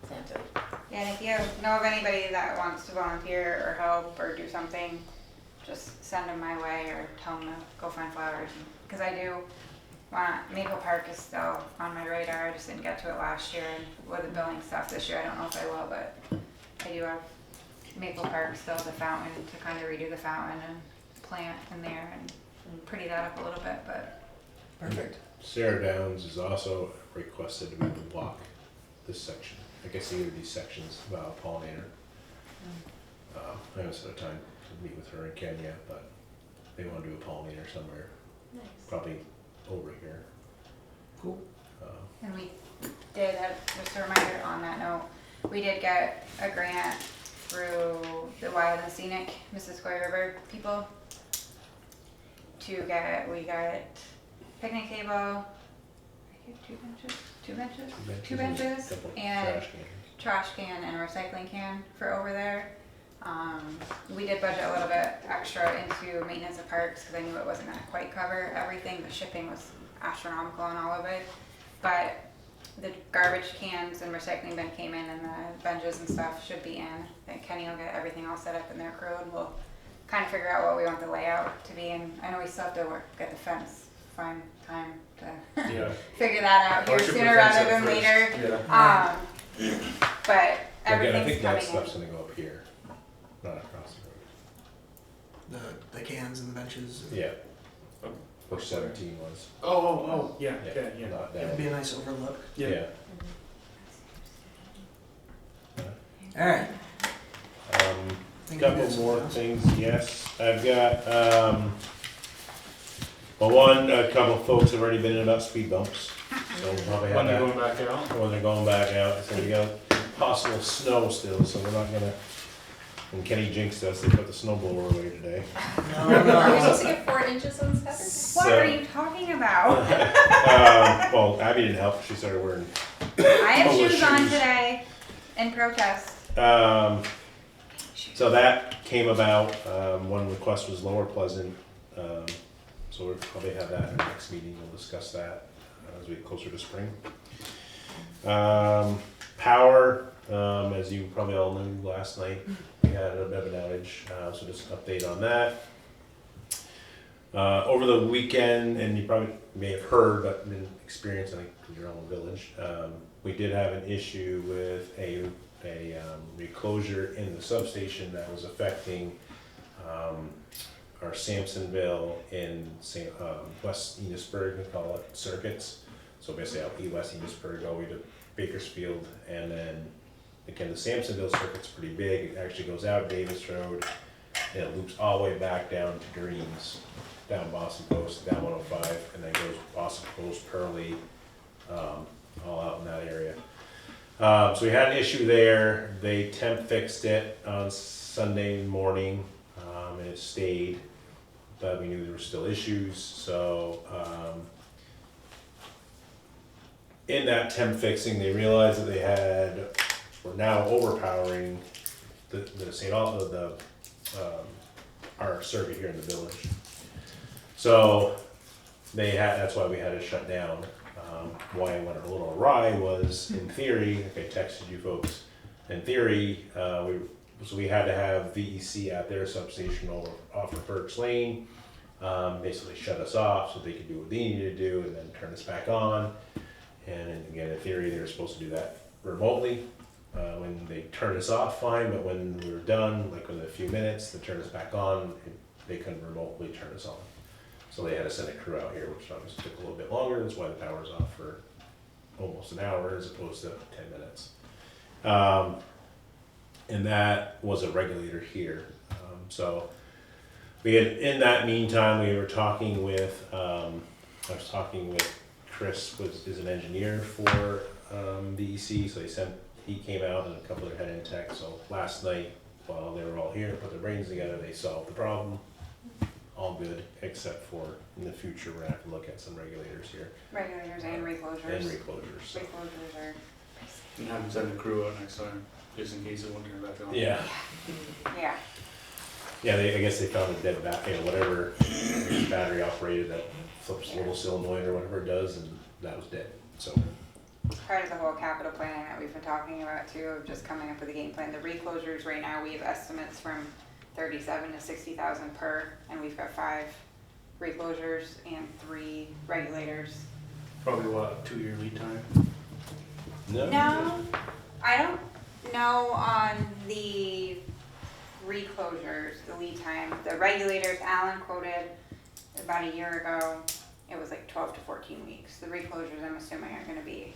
Speaker 9: planted.
Speaker 6: Yeah, and if you know of anybody that wants to volunteer or help or do something, just send them my way or tell them to go find flowers. Because I do want, Maple Park is still on my radar. I just didn't get to it last year, and with the billing stuff this year, I don't know if I will, but I do have Maple Park still, the fountain, to kind of redo the fountain and plant in there and pretty that up a little bit, but
Speaker 4: Perfect.
Speaker 2: Sarah Downs is also requested to be able to block this section. I guess either of these sections about a pollinator. I haven't set a time to meet with her and Ken yet, but they want to do a pollinator somewhere,
Speaker 9: Nice.
Speaker 2: probably over here.
Speaker 4: Cool.
Speaker 6: and we did, just a reminder on that note, we did get a grant through the Wild and Scenic Missisquoi River people we got picnic table, I think two benches,
Speaker 2: Couple
Speaker 6: and
Speaker 2: trash cans.
Speaker 6: trash can and recycling can for over there. We did budget a little bit extra into maintenance of parks because I knew it wasn't gonna quite cover everything. The shipping was astronomical on all of it. But the garbage cans and recycling bin came in, and the benches and stuff should be in. I think Kenny will get everything all set up in their crew, and we'll kind of figure out what we want the layout to be. And I know we still have to get the fence, find time to
Speaker 1: Yeah.
Speaker 6: figure that out here
Speaker 1: Or should
Speaker 6: sooner
Speaker 1: put fence
Speaker 6: rather
Speaker 1: up
Speaker 6: than
Speaker 1: first.
Speaker 6: later.
Speaker 1: Yeah.
Speaker 6: But
Speaker 2: Again, I
Speaker 6: everything's
Speaker 2: think that
Speaker 6: coming
Speaker 2: stuff's
Speaker 6: in.
Speaker 2: gonna go up here, not across the road.
Speaker 4: The cans and the benches.
Speaker 2: Yeah. Where 17 was.
Speaker 1: Oh, yeah, yeah.
Speaker 2: Not
Speaker 4: It would
Speaker 2: down.
Speaker 4: be a nice overlook.
Speaker 2: Yeah.
Speaker 4: All right. Think we got
Speaker 2: Couple
Speaker 4: something
Speaker 2: more
Speaker 4: else?
Speaker 2: things, yes. I've got, well, a couple folks have already been in about speed bumps, so we'll probably have
Speaker 1: When they're
Speaker 2: that.
Speaker 1: going back out.
Speaker 2: When they're going back out, so we got possible snow still, so we're not gonna, when Kenny jinxed us, they put the snow blower away today.
Speaker 4: No,
Speaker 9: Are we
Speaker 4: no.
Speaker 9: supposed to get 4 inches on Saturday?
Speaker 6: What are you talking about?
Speaker 2: Well, Abby didn't help, she started wearing,
Speaker 6: I have
Speaker 2: Polo
Speaker 6: shoes on
Speaker 2: shoes.
Speaker 6: today in protest.
Speaker 2: so that came about, one request was Lower Pleasant, so we'll probably have that in the next meeting, we'll discuss that as we get closer to spring. Power, as you probably all knew last night, we had a bit of an outage, so just an update on that. Over the weekend, and you probably may have heard, but didn't experience, I think, in your own village, we did have an issue with a reclosure in the substation that was affecting our Sampsonville in West Enosburg, we call it circuits. So basically out West Enosburg all the way to Bakersfield, and then again the Sampsonville circuit's pretty big. It actually goes out Davis Road and it loops all the way back down to Greens, down Boston Post, down 105, and then goes Boston Post, Pearlie, all out in that area. So we had an issue there. They temp fixed it on Sunday morning, and it stayed, but we knew there were still issues. So in that temp fixing, they realized that they were now overpowering our circuit here in the village. So that's why we had to shut down. Why it went a little awry was, in theory, like I texted you folks, in theory, we had to have VEC at their substation off of Birch Lane, basically shut us off so they could do what they needed to do and then turn us back on. And again, in theory, they were supposed to do that remotely. When they turned us off, fine, but when we were done, like within a few minutes, they turned us back on, they couldn't remotely turn us on. So they had to send a crew out here, which obviously took a little bit longer. That's why the power's off for almost an hour as opposed to 10 minutes. And that was a regulator here. So we had, in that meantime, we were talking with, I was talking with Chris, is an engineer for VEC, so he came out and a couple of their head end techs. So last night, while they were all here, put their brains together, they solved the problem. All good, except for in the future, we're gonna have to look at some regulators here.
Speaker 6: Regulators and reclosures.
Speaker 2: And reclosures. So.
Speaker 6: Reclosures are,
Speaker 1: And have them send a crew out next time, just in case it won't turn back on.
Speaker 2: Yeah.
Speaker 6: yeah.
Speaker 2: Yeah, I guess they found a dead battery, whatever battery operated that flips a little solenoid or whatever it does, and that was dead. So.
Speaker 6: Part of the whole capital planning that we've been talking about too, of just coming up with a game plan. The reclosures right now, we have estimates from 37 to 60,000 per, and we've got 5 reclosures and 3 regulators.
Speaker 1: Probably what, a 2-year lead time?
Speaker 6: No, I don't know on the reclosures, the lead time. The regulators, Alan quoted about a year ago, it was like 12 to 14 weeks. The reclosures, I'm assuming, are going to be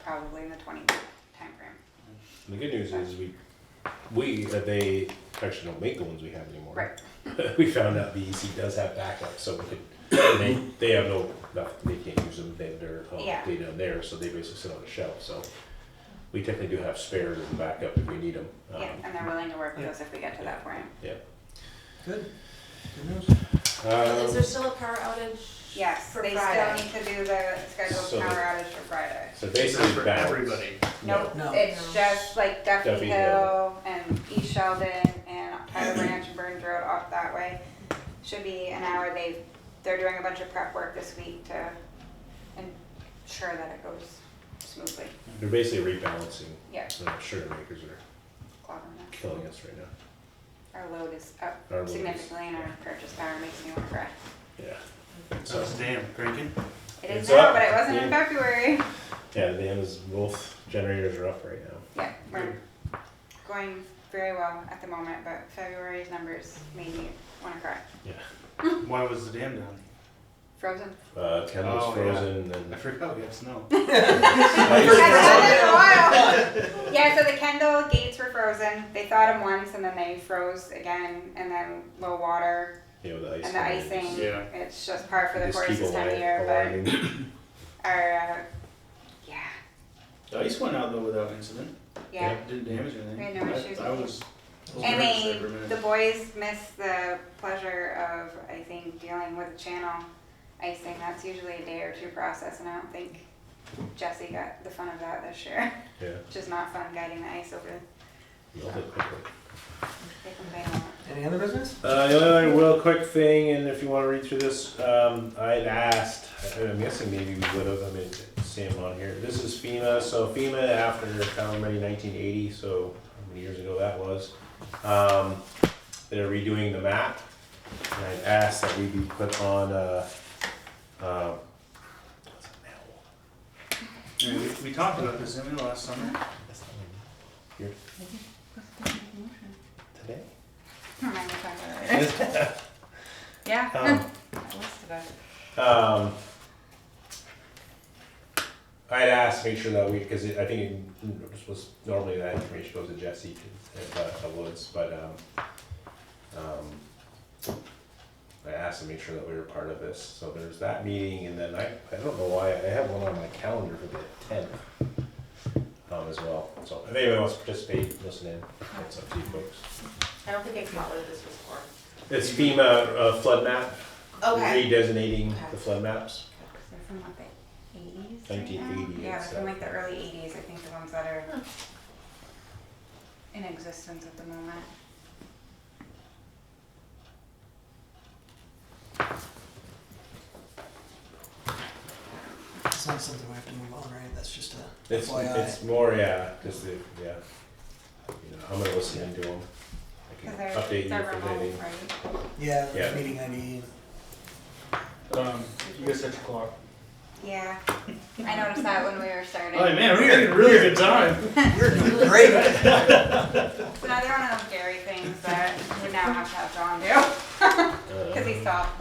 Speaker 6: probably in the 20-week time frame.
Speaker 2: The good news is they actually don't make the ones we have anymore.
Speaker 6: Right.
Speaker 2: We found out VEC does have backup, so we could. They have they can't use them. They're data in there, so they basically sit on the shelf. So we technically do have spares as backup if we need them.
Speaker 6: Yeah, and they're willing to work with us if we get to that point.
Speaker 2: Yeah.
Speaker 4: Good. Good news.
Speaker 9: Is there still a power outage?
Speaker 6: Yes,
Speaker 9: For
Speaker 6: they
Speaker 9: Friday.
Speaker 6: still need to do the scheduled
Speaker 2: So
Speaker 6: power outage for Friday.
Speaker 2: So basically,
Speaker 1: for
Speaker 2: balance.
Speaker 1: everybody.
Speaker 6: Nope,
Speaker 4: No.
Speaker 6: it's just like Duffy
Speaker 2: Duffy
Speaker 6: Hill and East Sheldon and Tyler Ranch and Burns Road off that way. Should be an hour. They're doing a bunch of prep work this week to ensure that it goes smoothly.
Speaker 2: They're basically rebalancing.
Speaker 6: Yeah,
Speaker 2: The sugar makers are
Speaker 6: clogging it.
Speaker 2: killing us right now.
Speaker 6: Our load is up
Speaker 2: Our load is-
Speaker 6: significantly and our purchase power makes me want to cry.
Speaker 2: Yeah.
Speaker 1: So it's damn drinking.
Speaker 6: It is
Speaker 2: It's
Speaker 6: now,
Speaker 2: up.
Speaker 6: but it wasn't in
Speaker 2: Yeah.
Speaker 6: February.
Speaker 2: Yeah, the dams, both generators are up right now.
Speaker 6: Yeah, we're going very well at the moment, but February's numbers made me want to cry.
Speaker 2: Yeah.
Speaker 1: Why was the dam down?
Speaker 6: Frozen.
Speaker 2: Kendall's
Speaker 1: Oh,
Speaker 2: frozen
Speaker 1: I
Speaker 2: and
Speaker 1: forgot we had snow.
Speaker 6: Yeah, so the Kendall gates were frozen. They thawed them once and then they froze again, and then low water
Speaker 2: the ice.
Speaker 6: and the icing.
Speaker 1: Yeah.
Speaker 6: It's just par for the
Speaker 2: Just
Speaker 6: course
Speaker 2: keep
Speaker 6: this time of
Speaker 2: aligning-
Speaker 6: year,
Speaker 2: aligning.
Speaker 6: but our, yeah,
Speaker 1: The ice went out though without incident.
Speaker 6: yeah.
Speaker 1: It didn't damage anything.
Speaker 6: We had no issues
Speaker 1: I
Speaker 6: with
Speaker 1: was.
Speaker 6: And
Speaker 1: nervous there for a
Speaker 6: the
Speaker 1: minute.
Speaker 6: boys missed the pleasure of, I think, dealing with channel icing. That's usually a day or 2 process, and I don't think Jesse got the fun of that this year.
Speaker 2: Yeah.
Speaker 6: Just not fun guiding the ice over.
Speaker 2: Melted quickly.
Speaker 6: They complain a lot.
Speaker 4: Any other business?
Speaker 2: The other real quick thing, and if you want to read through this, I'd asked, I'm guessing maybe we would have, Sam on here. This is FEMA. So FEMA after however many 1980, so many years ago that was. They're redoing the map, and I'd asked that we be put on, what's it now?
Speaker 1: Yeah, we talked about this, didn't we, last summer?
Speaker 2: That's not here. Today?
Speaker 6: Remind me if I got it. Yeah. I listed it.
Speaker 2: I'd asked to make sure that we, because I think it was normally that information goes to Jesse at Woods, but I asked to make sure that we were part of this. So there's that meeting, and then I don't know why, I have one on my calendar for the 10th as well. So if anybody wants to participate, listen in, it's up to you folks.
Speaker 9: I don't think I caught what this was for.
Speaker 2: It's FEMA flood map,
Speaker 9: Okay.
Speaker 2: redesignating
Speaker 9: Okay.
Speaker 2: the flood maps.
Speaker 6: They're from what, the 80s?
Speaker 2: 1980
Speaker 6: Yeah,
Speaker 2: and
Speaker 6: they're from like the early 80s, I think, the ones that are in existence at the moment.
Speaker 4: It's not something we have to move on, right? That's just a
Speaker 2: It's more, yeah, just the, yeah. You know, I'm gonna listen into them. I
Speaker 6: Cause
Speaker 2: can
Speaker 6: they're,
Speaker 2: update you
Speaker 6: they're
Speaker 2: if there's
Speaker 6: remote,
Speaker 2: anything.
Speaker 6: right?
Speaker 4: Yeah,
Speaker 2: Yeah.
Speaker 4: meeting ID.
Speaker 1: You guys set your clock.
Speaker 6: Yeah, I noticed that when we were starting.
Speaker 1: Oh man, we're having a really good time.
Speaker 4: You're doing great.
Speaker 6: So now they're one of those Gary things that we now have to have John do, cause he stopped.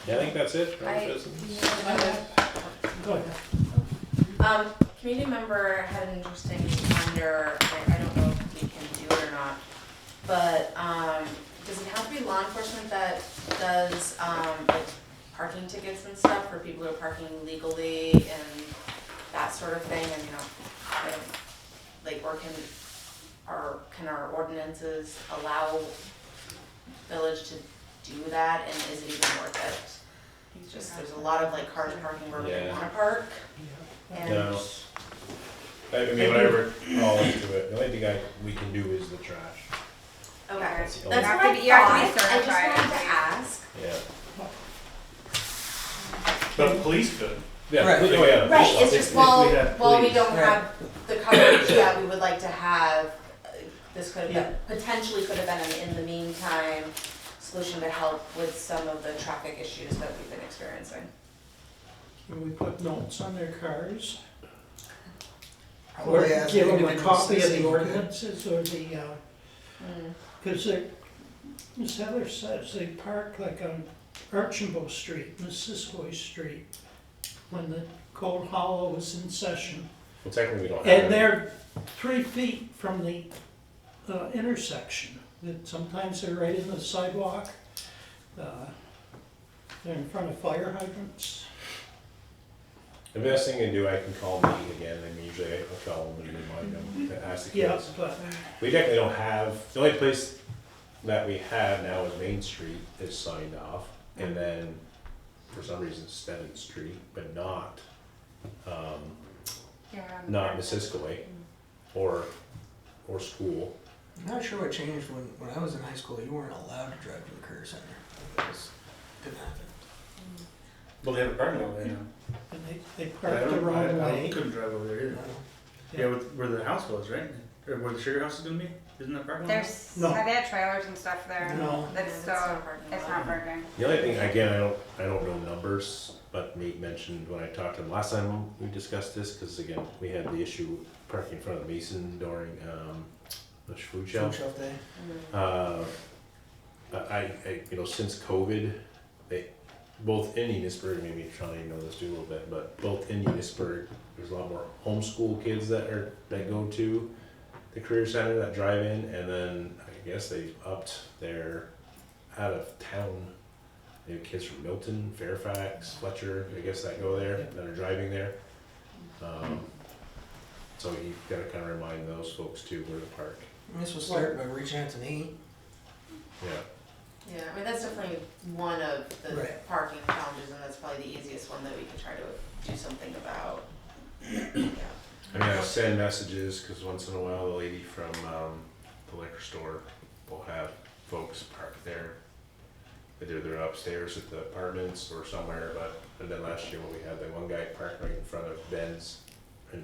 Speaker 2: Yeah, I think that's it.
Speaker 5: Go ahead.
Speaker 9: Community member had an interesting reminder, I don't know if we can do it or not, but, does it have to be law enforcement that does, like parking tickets and stuff for people who are parking legally and that sort of thing, and, you know, like, or can our ordinances allow village to do that, and is it even worth it? It's just, there's a lot of like cars parking where we don't
Speaker 2: Yeah.
Speaker 9: wanna park, and.
Speaker 2: No. I mean, whatever, all into it. The only thing we can do is the trash.
Speaker 9: Okay,
Speaker 2: That's
Speaker 9: that's
Speaker 2: the
Speaker 9: what
Speaker 2: only-
Speaker 9: I
Speaker 6: You have to be
Speaker 9: thought, I just
Speaker 6: certified,
Speaker 9: wanted to
Speaker 6: right?
Speaker 9: ask.
Speaker 2: Yeah.
Speaker 1: But police could.
Speaker 2: Yeah.
Speaker 4: Right.
Speaker 2: Oh, yeah.
Speaker 9: Right, it's
Speaker 1: If-
Speaker 9: just
Speaker 1: if
Speaker 9: while,
Speaker 1: we had
Speaker 9: while we
Speaker 1: police.
Speaker 9: don't
Speaker 4: Right.
Speaker 9: have the coverage that we would like to have, this could have been, potentially could have been an in the meantime solution to help with some of the traffic issues that we've been experiencing.
Speaker 5: Can we put notes on their cars? Or
Speaker 4: Probably as
Speaker 5: give them a
Speaker 4: individual
Speaker 5: copy of
Speaker 4: citizen,
Speaker 5: the
Speaker 4: you could.
Speaker 5: ordinances or the,
Speaker 9: Mm.
Speaker 5: cause they, Ms. Heather says they park like on Archambault Street, Missisquoi Street, when the Cold Hollow is in session.
Speaker 2: Well, technically we don't have.
Speaker 5: And
Speaker 2: any.
Speaker 5: they're 3 feet from the intersection. That sometimes they're right in the sidewalk. They're in front of fire hydrants.
Speaker 2: The best thing to do, I can call me again, and usually I'll call them and remind them to ask the
Speaker 5: Yeah,
Speaker 2: kids.
Speaker 5: but
Speaker 2: We definitely don't have, the only place that we have now is Main Street is signed off, and then for some reason 7th Street, but not, not Missisquoi or school.
Speaker 4: I'm not sure what changed when I was in high school. You weren't allowed to drive to the career center. Didn't happen.
Speaker 1: Well, they have a parking lot there now.
Speaker 5: and they
Speaker 1: I
Speaker 5: park the
Speaker 1: don't-
Speaker 5: wrong
Speaker 1: I
Speaker 5: way.
Speaker 1: couldn't drive over there either.
Speaker 4: No.
Speaker 1: Yeah, where the house was, right? Or where the sugar house is gonna be? Isn't that parking lot?
Speaker 6: There's,
Speaker 5: No.
Speaker 6: they had trailers and stuff there.
Speaker 5: No.
Speaker 6: That's
Speaker 9: It's
Speaker 6: still,
Speaker 9: not parking
Speaker 6: it's
Speaker 9: lot.
Speaker 6: not parking.
Speaker 2: The only thing, again, I don't know numbers, but Nate mentioned when I talked to him last time we discussed this, because again, we had the issue parking in front of Mason during, the food shelf.
Speaker 4: Food shelf day.
Speaker 2: You know, since COVID, both in Enosburg, maybe Shawnee knows this too a little bit, but both in Enosburg, there's a lot more homeschool kids that go to the career center that drive in, and then I guess they've upped their out of town. They have kids from Milton, Fairfax, Fletcher, I guess that go there, that are driving there. So you gotta kind of remind those folks too where to park.
Speaker 4: This will start by reaching out to Nate.
Speaker 2: Yeah.
Speaker 9: Yeah, I mean, that's definitely one of the
Speaker 4: Right.
Speaker 9: parking challenges, and that's probably the easiest one that we could try to do something about. Yeah.
Speaker 2: I mean, I send messages, cause once in a while, the lady from, the liquor store will have folks park there. Either they're upstairs at the apartments or somewhere, and then last year when we had that one guy parked right in front of Ben's in,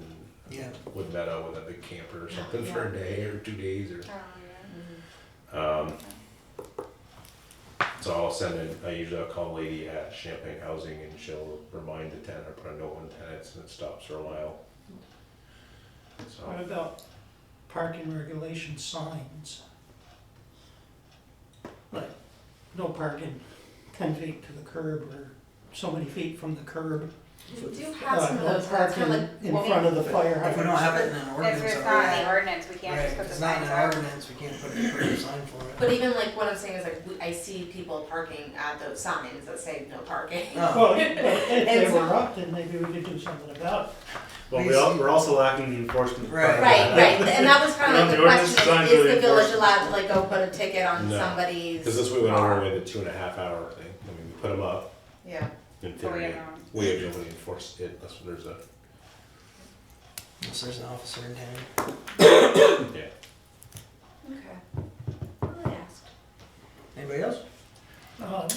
Speaker 4: Yeah.
Speaker 2: with Meadow with a big camper or something for a day or 2 days or.
Speaker 6: Oh, yeah.
Speaker 2: So I'll send in, I'll call a lady at Champlain Housing and she'll remind the tenant or put a note on tenants and it stops for a while.
Speaker 5: What
Speaker 2: So,
Speaker 5: about parking regulation signs? Like, no parking 10 feet to the curb or so many feet from the curb.
Speaker 9: We do have some of
Speaker 5: No
Speaker 9: those, that's kind of
Speaker 5: parking
Speaker 9: like.
Speaker 5: in front of the fire
Speaker 4: If we don't have it in an
Speaker 6: If
Speaker 4: ordinance
Speaker 6: it's not in
Speaker 4: already.
Speaker 6: the ordinance, we can't
Speaker 4: Right,
Speaker 6: just
Speaker 4: if
Speaker 6: put the
Speaker 4: it's not in
Speaker 6: signs
Speaker 4: an
Speaker 6: up.
Speaker 4: ordinance, we can't put a sign for it.
Speaker 9: But even like what I'm saying is like, I see people parking at those signs that say no parking.
Speaker 4: Oh.
Speaker 5: Well, if they
Speaker 9: And-
Speaker 5: were up, then maybe we could do something about it.
Speaker 1: Well,
Speaker 4: Please.
Speaker 1: we're also lacking the enforcement.
Speaker 4: Right.
Speaker 1: part of
Speaker 9: Right,
Speaker 1: that.
Speaker 9: right, and that was kind of like
Speaker 1: The
Speaker 9: the
Speaker 1: ordinance
Speaker 9: question
Speaker 1: designed
Speaker 9: is
Speaker 1: really
Speaker 9: the village
Speaker 1: enforce it.
Speaker 9: allowed to like go put a ticket on
Speaker 2: No.
Speaker 9: somebody's
Speaker 2: cause this we went over
Speaker 9: car?
Speaker 2: with the 2.5 hour thing. I mean, we put them up
Speaker 9: Yeah,
Speaker 2: in
Speaker 6: But we
Speaker 2: theory.
Speaker 6: have no.
Speaker 2: We have the ability to enforce it unless there's a,
Speaker 4: Unless there's an officer in town.
Speaker 2: yeah.
Speaker 9: okay. Well, I asked.
Speaker 4: Anybody else?
Speaker 5: On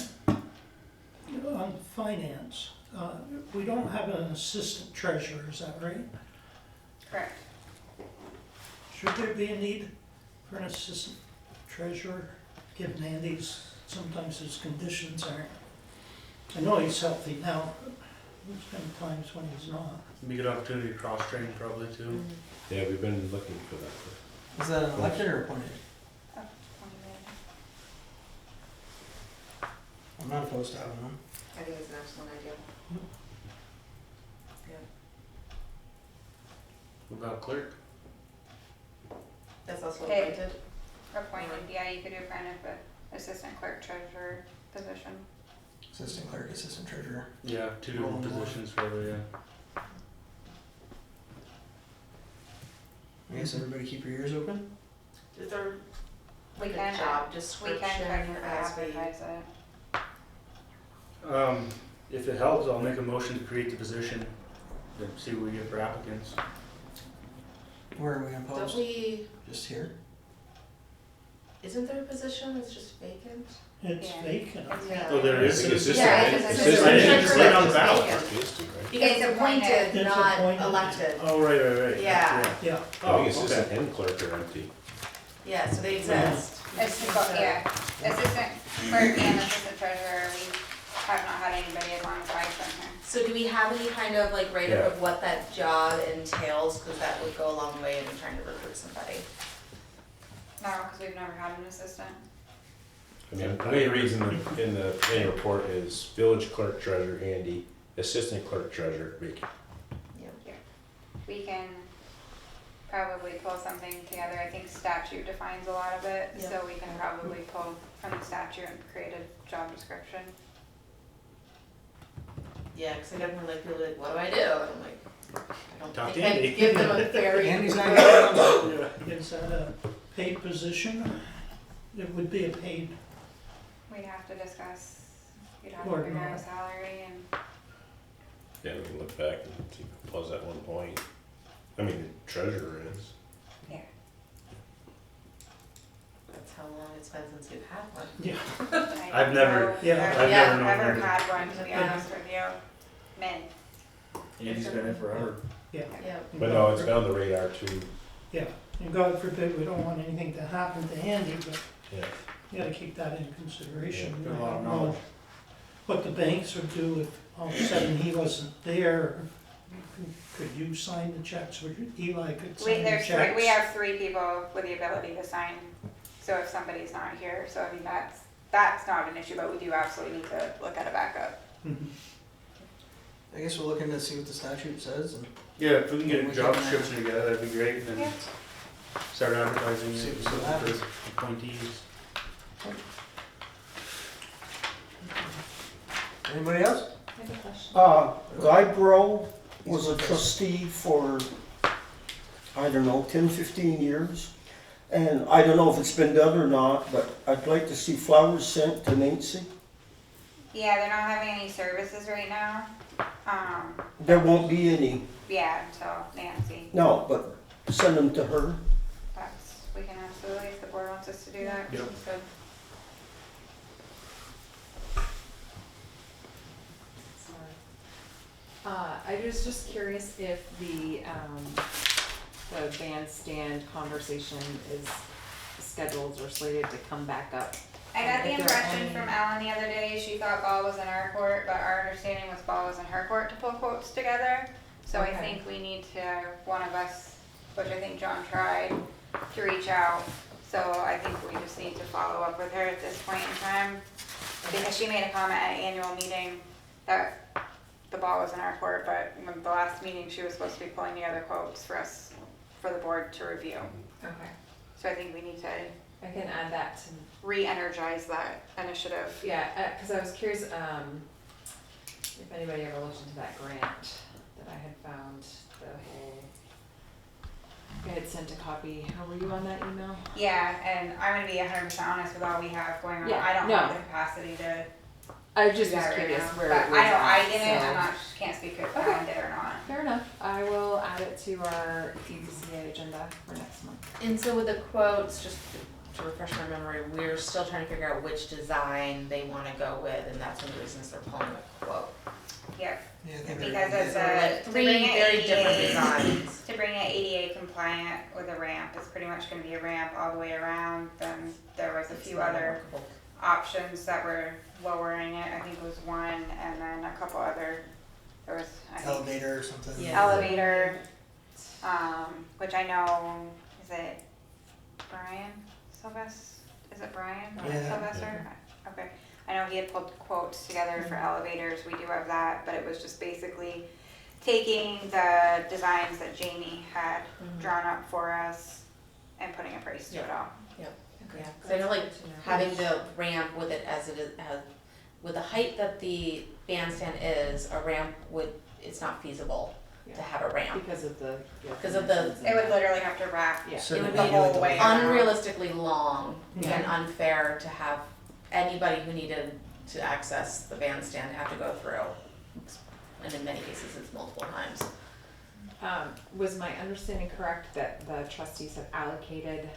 Speaker 5: finance, we don't have an assistant treasurer, is that right?
Speaker 6: Correct.
Speaker 5: Should there be a need for an assistant treasurer, given Andy's, sometimes his conditions aren't, I know he's healthy now, but there's been times when he's not.
Speaker 1: Be a good opportunity to cross-train probably too.
Speaker 2: Yeah, we've been looking for that.
Speaker 4: Is that an elected or appointed?
Speaker 6: Oh, 20 minutes.
Speaker 4: I'm not opposed to having one.
Speaker 9: I think it's an excellent idea. Yeah,
Speaker 1: What about clerk?
Speaker 9: that's also
Speaker 6: Okay.
Speaker 9: appointed.
Speaker 6: Appointed, yeah, you could do kind of a assistant clerk treasurer position.
Speaker 4: Assistant clerk, assistant treasurer.
Speaker 1: Yeah, two different
Speaker 4: Rolling one.
Speaker 1: positions probably, yeah.
Speaker 4: I guess everybody keep your ears open.
Speaker 9: Is there
Speaker 6: We
Speaker 9: like
Speaker 6: can
Speaker 9: a job
Speaker 6: We
Speaker 9: description
Speaker 6: can technically
Speaker 9: as we?
Speaker 6: advertise it.
Speaker 1: If it helps, I'll make a motion to create the position, then see what we get for applicants.
Speaker 4: Where are we gonna
Speaker 9: Don't
Speaker 4: post?
Speaker 9: we,
Speaker 4: Just here?
Speaker 9: isn't there a position that's just vacant?
Speaker 5: It's
Speaker 6: Yeah.
Speaker 5: vacant.
Speaker 9: Yeah.
Speaker 1: Oh, there
Speaker 2: I
Speaker 1: is?
Speaker 2: think assistant,
Speaker 9: Yeah, it's
Speaker 2: assistant,
Speaker 9: assistant
Speaker 1: It's
Speaker 9: treasurer
Speaker 1: right on the
Speaker 9: that's
Speaker 1: ballot.
Speaker 9: vacant.
Speaker 2: Used to, right?
Speaker 9: Because
Speaker 6: It's
Speaker 9: it's appointed,
Speaker 5: It's
Speaker 9: not
Speaker 5: appointed.
Speaker 9: elected.
Speaker 1: Oh, right.
Speaker 9: Yeah.
Speaker 5: Yeah,
Speaker 1: Oh,
Speaker 2: I think assistant
Speaker 1: okay.
Speaker 2: and clerk are empty.
Speaker 9: Yeah, so they exist.
Speaker 6: Yeah, assistant clerk and assistant treasurer, we have not had anybody as long as I've been here.
Speaker 9: So do we have any kind of like write-up
Speaker 2: Yeah.
Speaker 9: of what that job entails? Cause that would go a long way in trying to recruit somebody.
Speaker 6: No, because we've never had an assistant.
Speaker 2: I mean, the main reason in the annual report is village clerk treasurer Andy, assistant clerk treasurer Vicky.
Speaker 6: We can probably pull something together. I think statute defines a lot of it,
Speaker 9: Yeah.
Speaker 6: so we can probably pull from the statute and create a job description.
Speaker 9: Yeah, cause I definitely like people like, what do I do? And I'm like, I don't
Speaker 1: Talk to
Speaker 9: think I
Speaker 1: Andy.
Speaker 9: could give them a very.
Speaker 4: Andy's not gonna
Speaker 5: is that a paid position? It would be a paid,
Speaker 6: We'd have to discuss, you'd have
Speaker 5: Or
Speaker 6: to figure out
Speaker 5: not.
Speaker 6: a salary and,
Speaker 2: Yeah, we can look back and see if it was at one point. I mean, the treasurer is.
Speaker 6: yeah.
Speaker 9: That's how long it's been since we've had one.
Speaker 5: yeah,
Speaker 1: I've never-
Speaker 5: yeah.
Speaker 1: I've never known
Speaker 6: Never
Speaker 1: him.
Speaker 6: had one, to be honest with you. Men.
Speaker 1: Andy's been in forever.
Speaker 9: Yeah.
Speaker 2: But no, it's been on the radar too.
Speaker 5: Yeah, and God forbid, we don't want anything to happen to Andy, but
Speaker 2: Yeah.
Speaker 5: you gotta keep that in consideration.
Speaker 1: Yeah,
Speaker 5: I
Speaker 1: a lot of
Speaker 5: don't know
Speaker 1: knowledge.
Speaker 5: what the banks would do if all of a sudden he wasn't there. Could you sign the checks, or Eli could sign the checks?
Speaker 6: We have 3 people with the ability to sign, so if somebody's not here, so I mean, that's not an issue, but we do absolutely need to look at a backup.
Speaker 5: Mhm.
Speaker 4: I guess we're looking to see what the statute says and
Speaker 1: Yeah, if we can get a job description together, that'd be great, and
Speaker 6: Yeah.
Speaker 1: then start advertising
Speaker 4: See
Speaker 1: it,
Speaker 4: what
Speaker 1: looking
Speaker 4: happens.
Speaker 1: for appointees.
Speaker 4: anybody else?
Speaker 9: I have a question.
Speaker 7: Guy Bro was a trustee for, I don't know, 10, 15 years. And I don't know if it's been done or not, but I'd like to see flowers sent to Nancy.
Speaker 6: Yeah, they're not having any services right now,
Speaker 7: There won't be any,
Speaker 6: yeah, until Nancy,
Speaker 7: no, but send them to her.
Speaker 6: we can absolutely, if the board wants us to do that.
Speaker 1: Yep.
Speaker 9: Sounds good.
Speaker 8: I was just curious if the the bandstand conversation is scheduled or slated to come back up.
Speaker 6: I got the
Speaker 8: If there are
Speaker 6: impression
Speaker 8: any-
Speaker 6: from Ellen the other day, she thought ball was in our court, but our understanding was ball was in her court to pull quotes together. So I
Speaker 8: Okay.
Speaker 6: think we need to, one of us, which I think John tried, to reach out. So I think we just need to follow up with her at this point in time. Because she made a comment at annual meeting that the ball was in our court, but when the last meeting, she was supposed to be pulling together quotes for us, for the board to review.
Speaker 8: Okay,
Speaker 6: So I think we need to
Speaker 8: I can add that to,
Speaker 6: re-energize that initiative.
Speaker 8: yeah, cause I was curious, if anybody ever looked into that grant that I had found, the whole, I had sent a copy, how were you on that email?
Speaker 6: Yeah, and I'm gonna be 100% honest with all we have going on.
Speaker 8: Yeah,
Speaker 6: I don't
Speaker 8: no.
Speaker 6: have the capacity to
Speaker 8: I
Speaker 6: do
Speaker 8: just was
Speaker 6: that right
Speaker 8: curious
Speaker 6: now.
Speaker 8: where
Speaker 6: But
Speaker 8: it was
Speaker 6: I know I
Speaker 8: at,
Speaker 6: didn't,
Speaker 8: so-
Speaker 6: I'm not, can't speak if
Speaker 8: Okay.
Speaker 6: Ellen did or not.
Speaker 8: Fair enough, I will add it to our EDCA agenda for next month.
Speaker 3: And so with the quotes, just to refresh my memory, we're still trying to figure out which design they wanna go with, and that's one of the reasons they're pulling the quote.
Speaker 6: Yeah,
Speaker 4: Yeah, I think they're
Speaker 6: because
Speaker 4: gonna
Speaker 6: it's
Speaker 4: get-
Speaker 3: Like
Speaker 6: to
Speaker 3: three
Speaker 6: bring it
Speaker 3: very different
Speaker 6: ADA
Speaker 3: designs.
Speaker 6: To bring it ADA compliant with a ramp, it's pretty much gonna be a ramp all the way around. Then there was a few other options that were lowering it, I think it was one, and then a couple other, there was, I think,
Speaker 4: Elevator or something.
Speaker 3: Yeah.
Speaker 6: elevator, which I know, is it Brian Sylvester? Is it Brian
Speaker 4: Yeah.
Speaker 6: Sylvester? Okay, I know he had pulled quotes together for elevators, we do have that, but it was just basically taking the designs that Jamie had drawn up for us and putting a price to it all.
Speaker 3: Yeah, 'cause I know like having the ramp with it as it is, with the height that the bandstand is, a ramp it's not feasible to
Speaker 8: Yeah.
Speaker 3: have a ramp.
Speaker 8: Because of the.
Speaker 3: Because of the-
Speaker 6: It would literally have to wrap
Speaker 8: Yeah.
Speaker 4: So
Speaker 3: It would
Speaker 4: we
Speaker 3: be
Speaker 4: do it the
Speaker 6: way
Speaker 4: way-
Speaker 6: around.
Speaker 3: unrealistically long
Speaker 8: Yeah.
Speaker 3: and unfair to have anybody who needed to access the bandstand have to go through. And in many cases, it's multiple times.
Speaker 8: Was my understanding correct that the trustees have allocated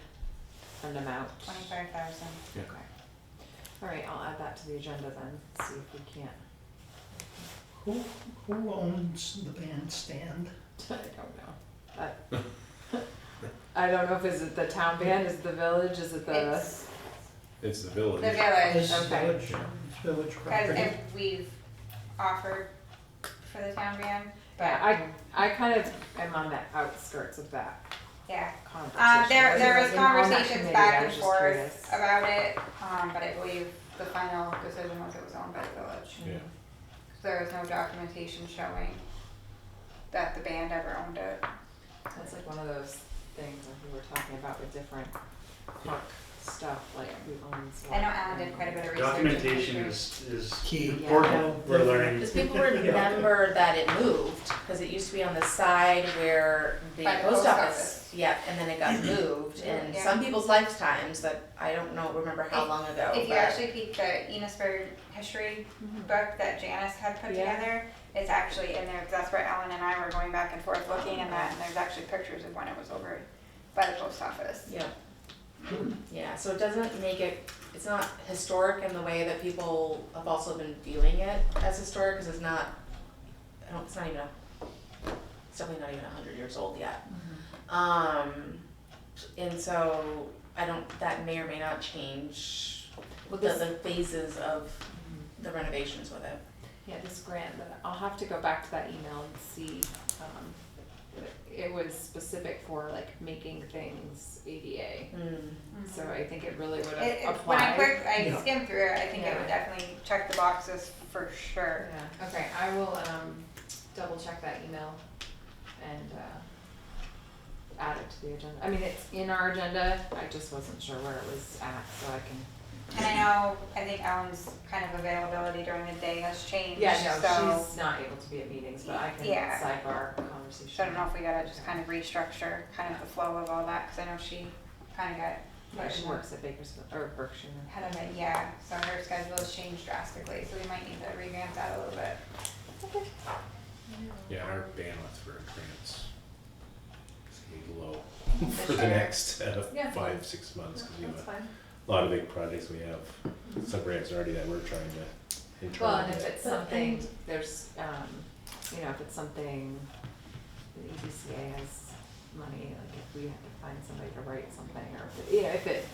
Speaker 8: an amount?
Speaker 6: 25,000.
Speaker 8: Okay. All right, I'll add that to the agenda then, see if we can't.
Speaker 5: Who owns the bandstand?
Speaker 8: I don't know. I don't know if is it the town band, is it the village, is it the?
Speaker 6: It's
Speaker 2: It's the village.
Speaker 6: the village,
Speaker 5: It's
Speaker 8: Okay.
Speaker 5: village
Speaker 6: because
Speaker 5: property.
Speaker 6: if we've offered for the town band,
Speaker 8: Yeah, I kind of am on the outskirts of that
Speaker 6: yeah.
Speaker 8: conversation.
Speaker 6: There was
Speaker 8: Wasn't on that
Speaker 6: conversations
Speaker 8: committee,
Speaker 6: back
Speaker 8: I
Speaker 6: and
Speaker 8: was just
Speaker 6: forth
Speaker 8: curious.
Speaker 6: about it, but I believe the final decision was it was owned by the village.
Speaker 2: Yeah.
Speaker 6: There was no documentation showing that the band ever owned it.
Speaker 8: That's like one of those things that we were talking about with different park stuff, like who owns what.
Speaker 6: I know Alan did quite a bit of research.
Speaker 1: Documentation
Speaker 6: into it.
Speaker 1: is
Speaker 4: Key.
Speaker 1: important, we're learning.
Speaker 3: Because people remember that it moved, because it used to be on the side where the
Speaker 6: By the
Speaker 3: post
Speaker 6: post
Speaker 3: office.
Speaker 6: office.
Speaker 3: Yeah, and then it got moved in
Speaker 6: Yeah.
Speaker 3: some people's lifetimes that I don't remember how long ago,
Speaker 6: If you
Speaker 3: but-
Speaker 6: actually peek the Enosburg history book that Janice had put
Speaker 8: Yeah.
Speaker 6: together, it's actually in there, 'cause that's where Ellen and I were going back and forth looking at that, and there's actually pictures of when it was over by the post office.
Speaker 3: Yeah. Yeah, so it doesn't make it, it's not historic in the way that people have also been viewing it as historic, because it's not, it's not even it's definitely not even 100 years old yet. And so that may or may not change
Speaker 8: Well,
Speaker 3: the
Speaker 8: this,
Speaker 3: phases of the renovations with it.
Speaker 8: yeah, this grant, I'll have to go back to that email and see, it was specific for like making things ADA, so I think it really would have
Speaker 6: When I
Speaker 8: applied.
Speaker 5: Yeah.
Speaker 6: skimmed through it, I think it
Speaker 8: Yeah.
Speaker 6: would definitely check the boxes for sure.
Speaker 8: Yeah, okay, I will, double check that email and, add it to the agenda. I mean, it's in our agenda, I just wasn't sure where it was at, so I can.
Speaker 6: And I think Ellen's kind of availability during the day has changed,
Speaker 8: Yeah, no,
Speaker 6: so,
Speaker 8: she's not able to be at meetings, but I can
Speaker 6: Yeah.
Speaker 8: sidebar conversation.
Speaker 6: so I don't know if we gotta just kind of restructure kind of the flow of all that, cause I know she kind of got
Speaker 8: Yeah,
Speaker 6: put
Speaker 8: she
Speaker 6: in
Speaker 8: works at Bakersfield, or Berkshire.
Speaker 6: ahead of it, yeah, so her schedule has changed drastically, so we might need to revamp that a little bit.
Speaker 2: Yeah, our bandwidth for grants is gonna be low for the next
Speaker 8: Yeah.
Speaker 2: 5-6 months, because we have
Speaker 8: That's
Speaker 2: a
Speaker 8: fine.
Speaker 2: lot of big projects we have. Some grants already that we're trying to
Speaker 8: Well, and
Speaker 2: internally
Speaker 8: if
Speaker 2: get.
Speaker 8: it's something, there's, if it's something the EDCA has money, like if we have to find somebody to write something, or if it, you know, if it,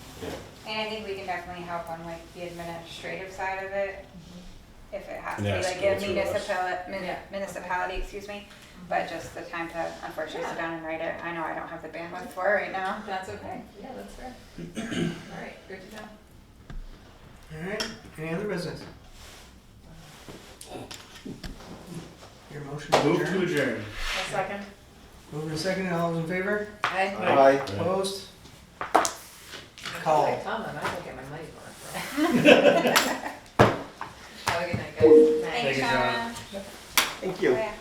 Speaker 6: And I think we can definitely help on like the administrative side of it, if it has to be
Speaker 2: Yeah,
Speaker 6: like
Speaker 2: go
Speaker 6: a
Speaker 2: through us.
Speaker 6: municipality, excuse me. But just the time to unfortunately sit down and write it, I know I don't have the bandwidth for it right now.
Speaker 8: that's okay, yeah, that's fair. Alright, good to know.
Speaker 4: Alright, any other business? Your motion to
Speaker 1: Move to
Speaker 4: adjourn?
Speaker 1: adjourn.
Speaker 3: A second.
Speaker 4: Moving and seconded, all those in favor?
Speaker 3: Aye.
Speaker 7: Aye.
Speaker 4: Opposed? Call.
Speaker 8: Like Tom, and I will get my money for it. Have a good night, guys.
Speaker 6: Thanks,
Speaker 1: you, John.
Speaker 6: Shauna.
Speaker 7: Thank you.
Speaker 6: Oh, yeah.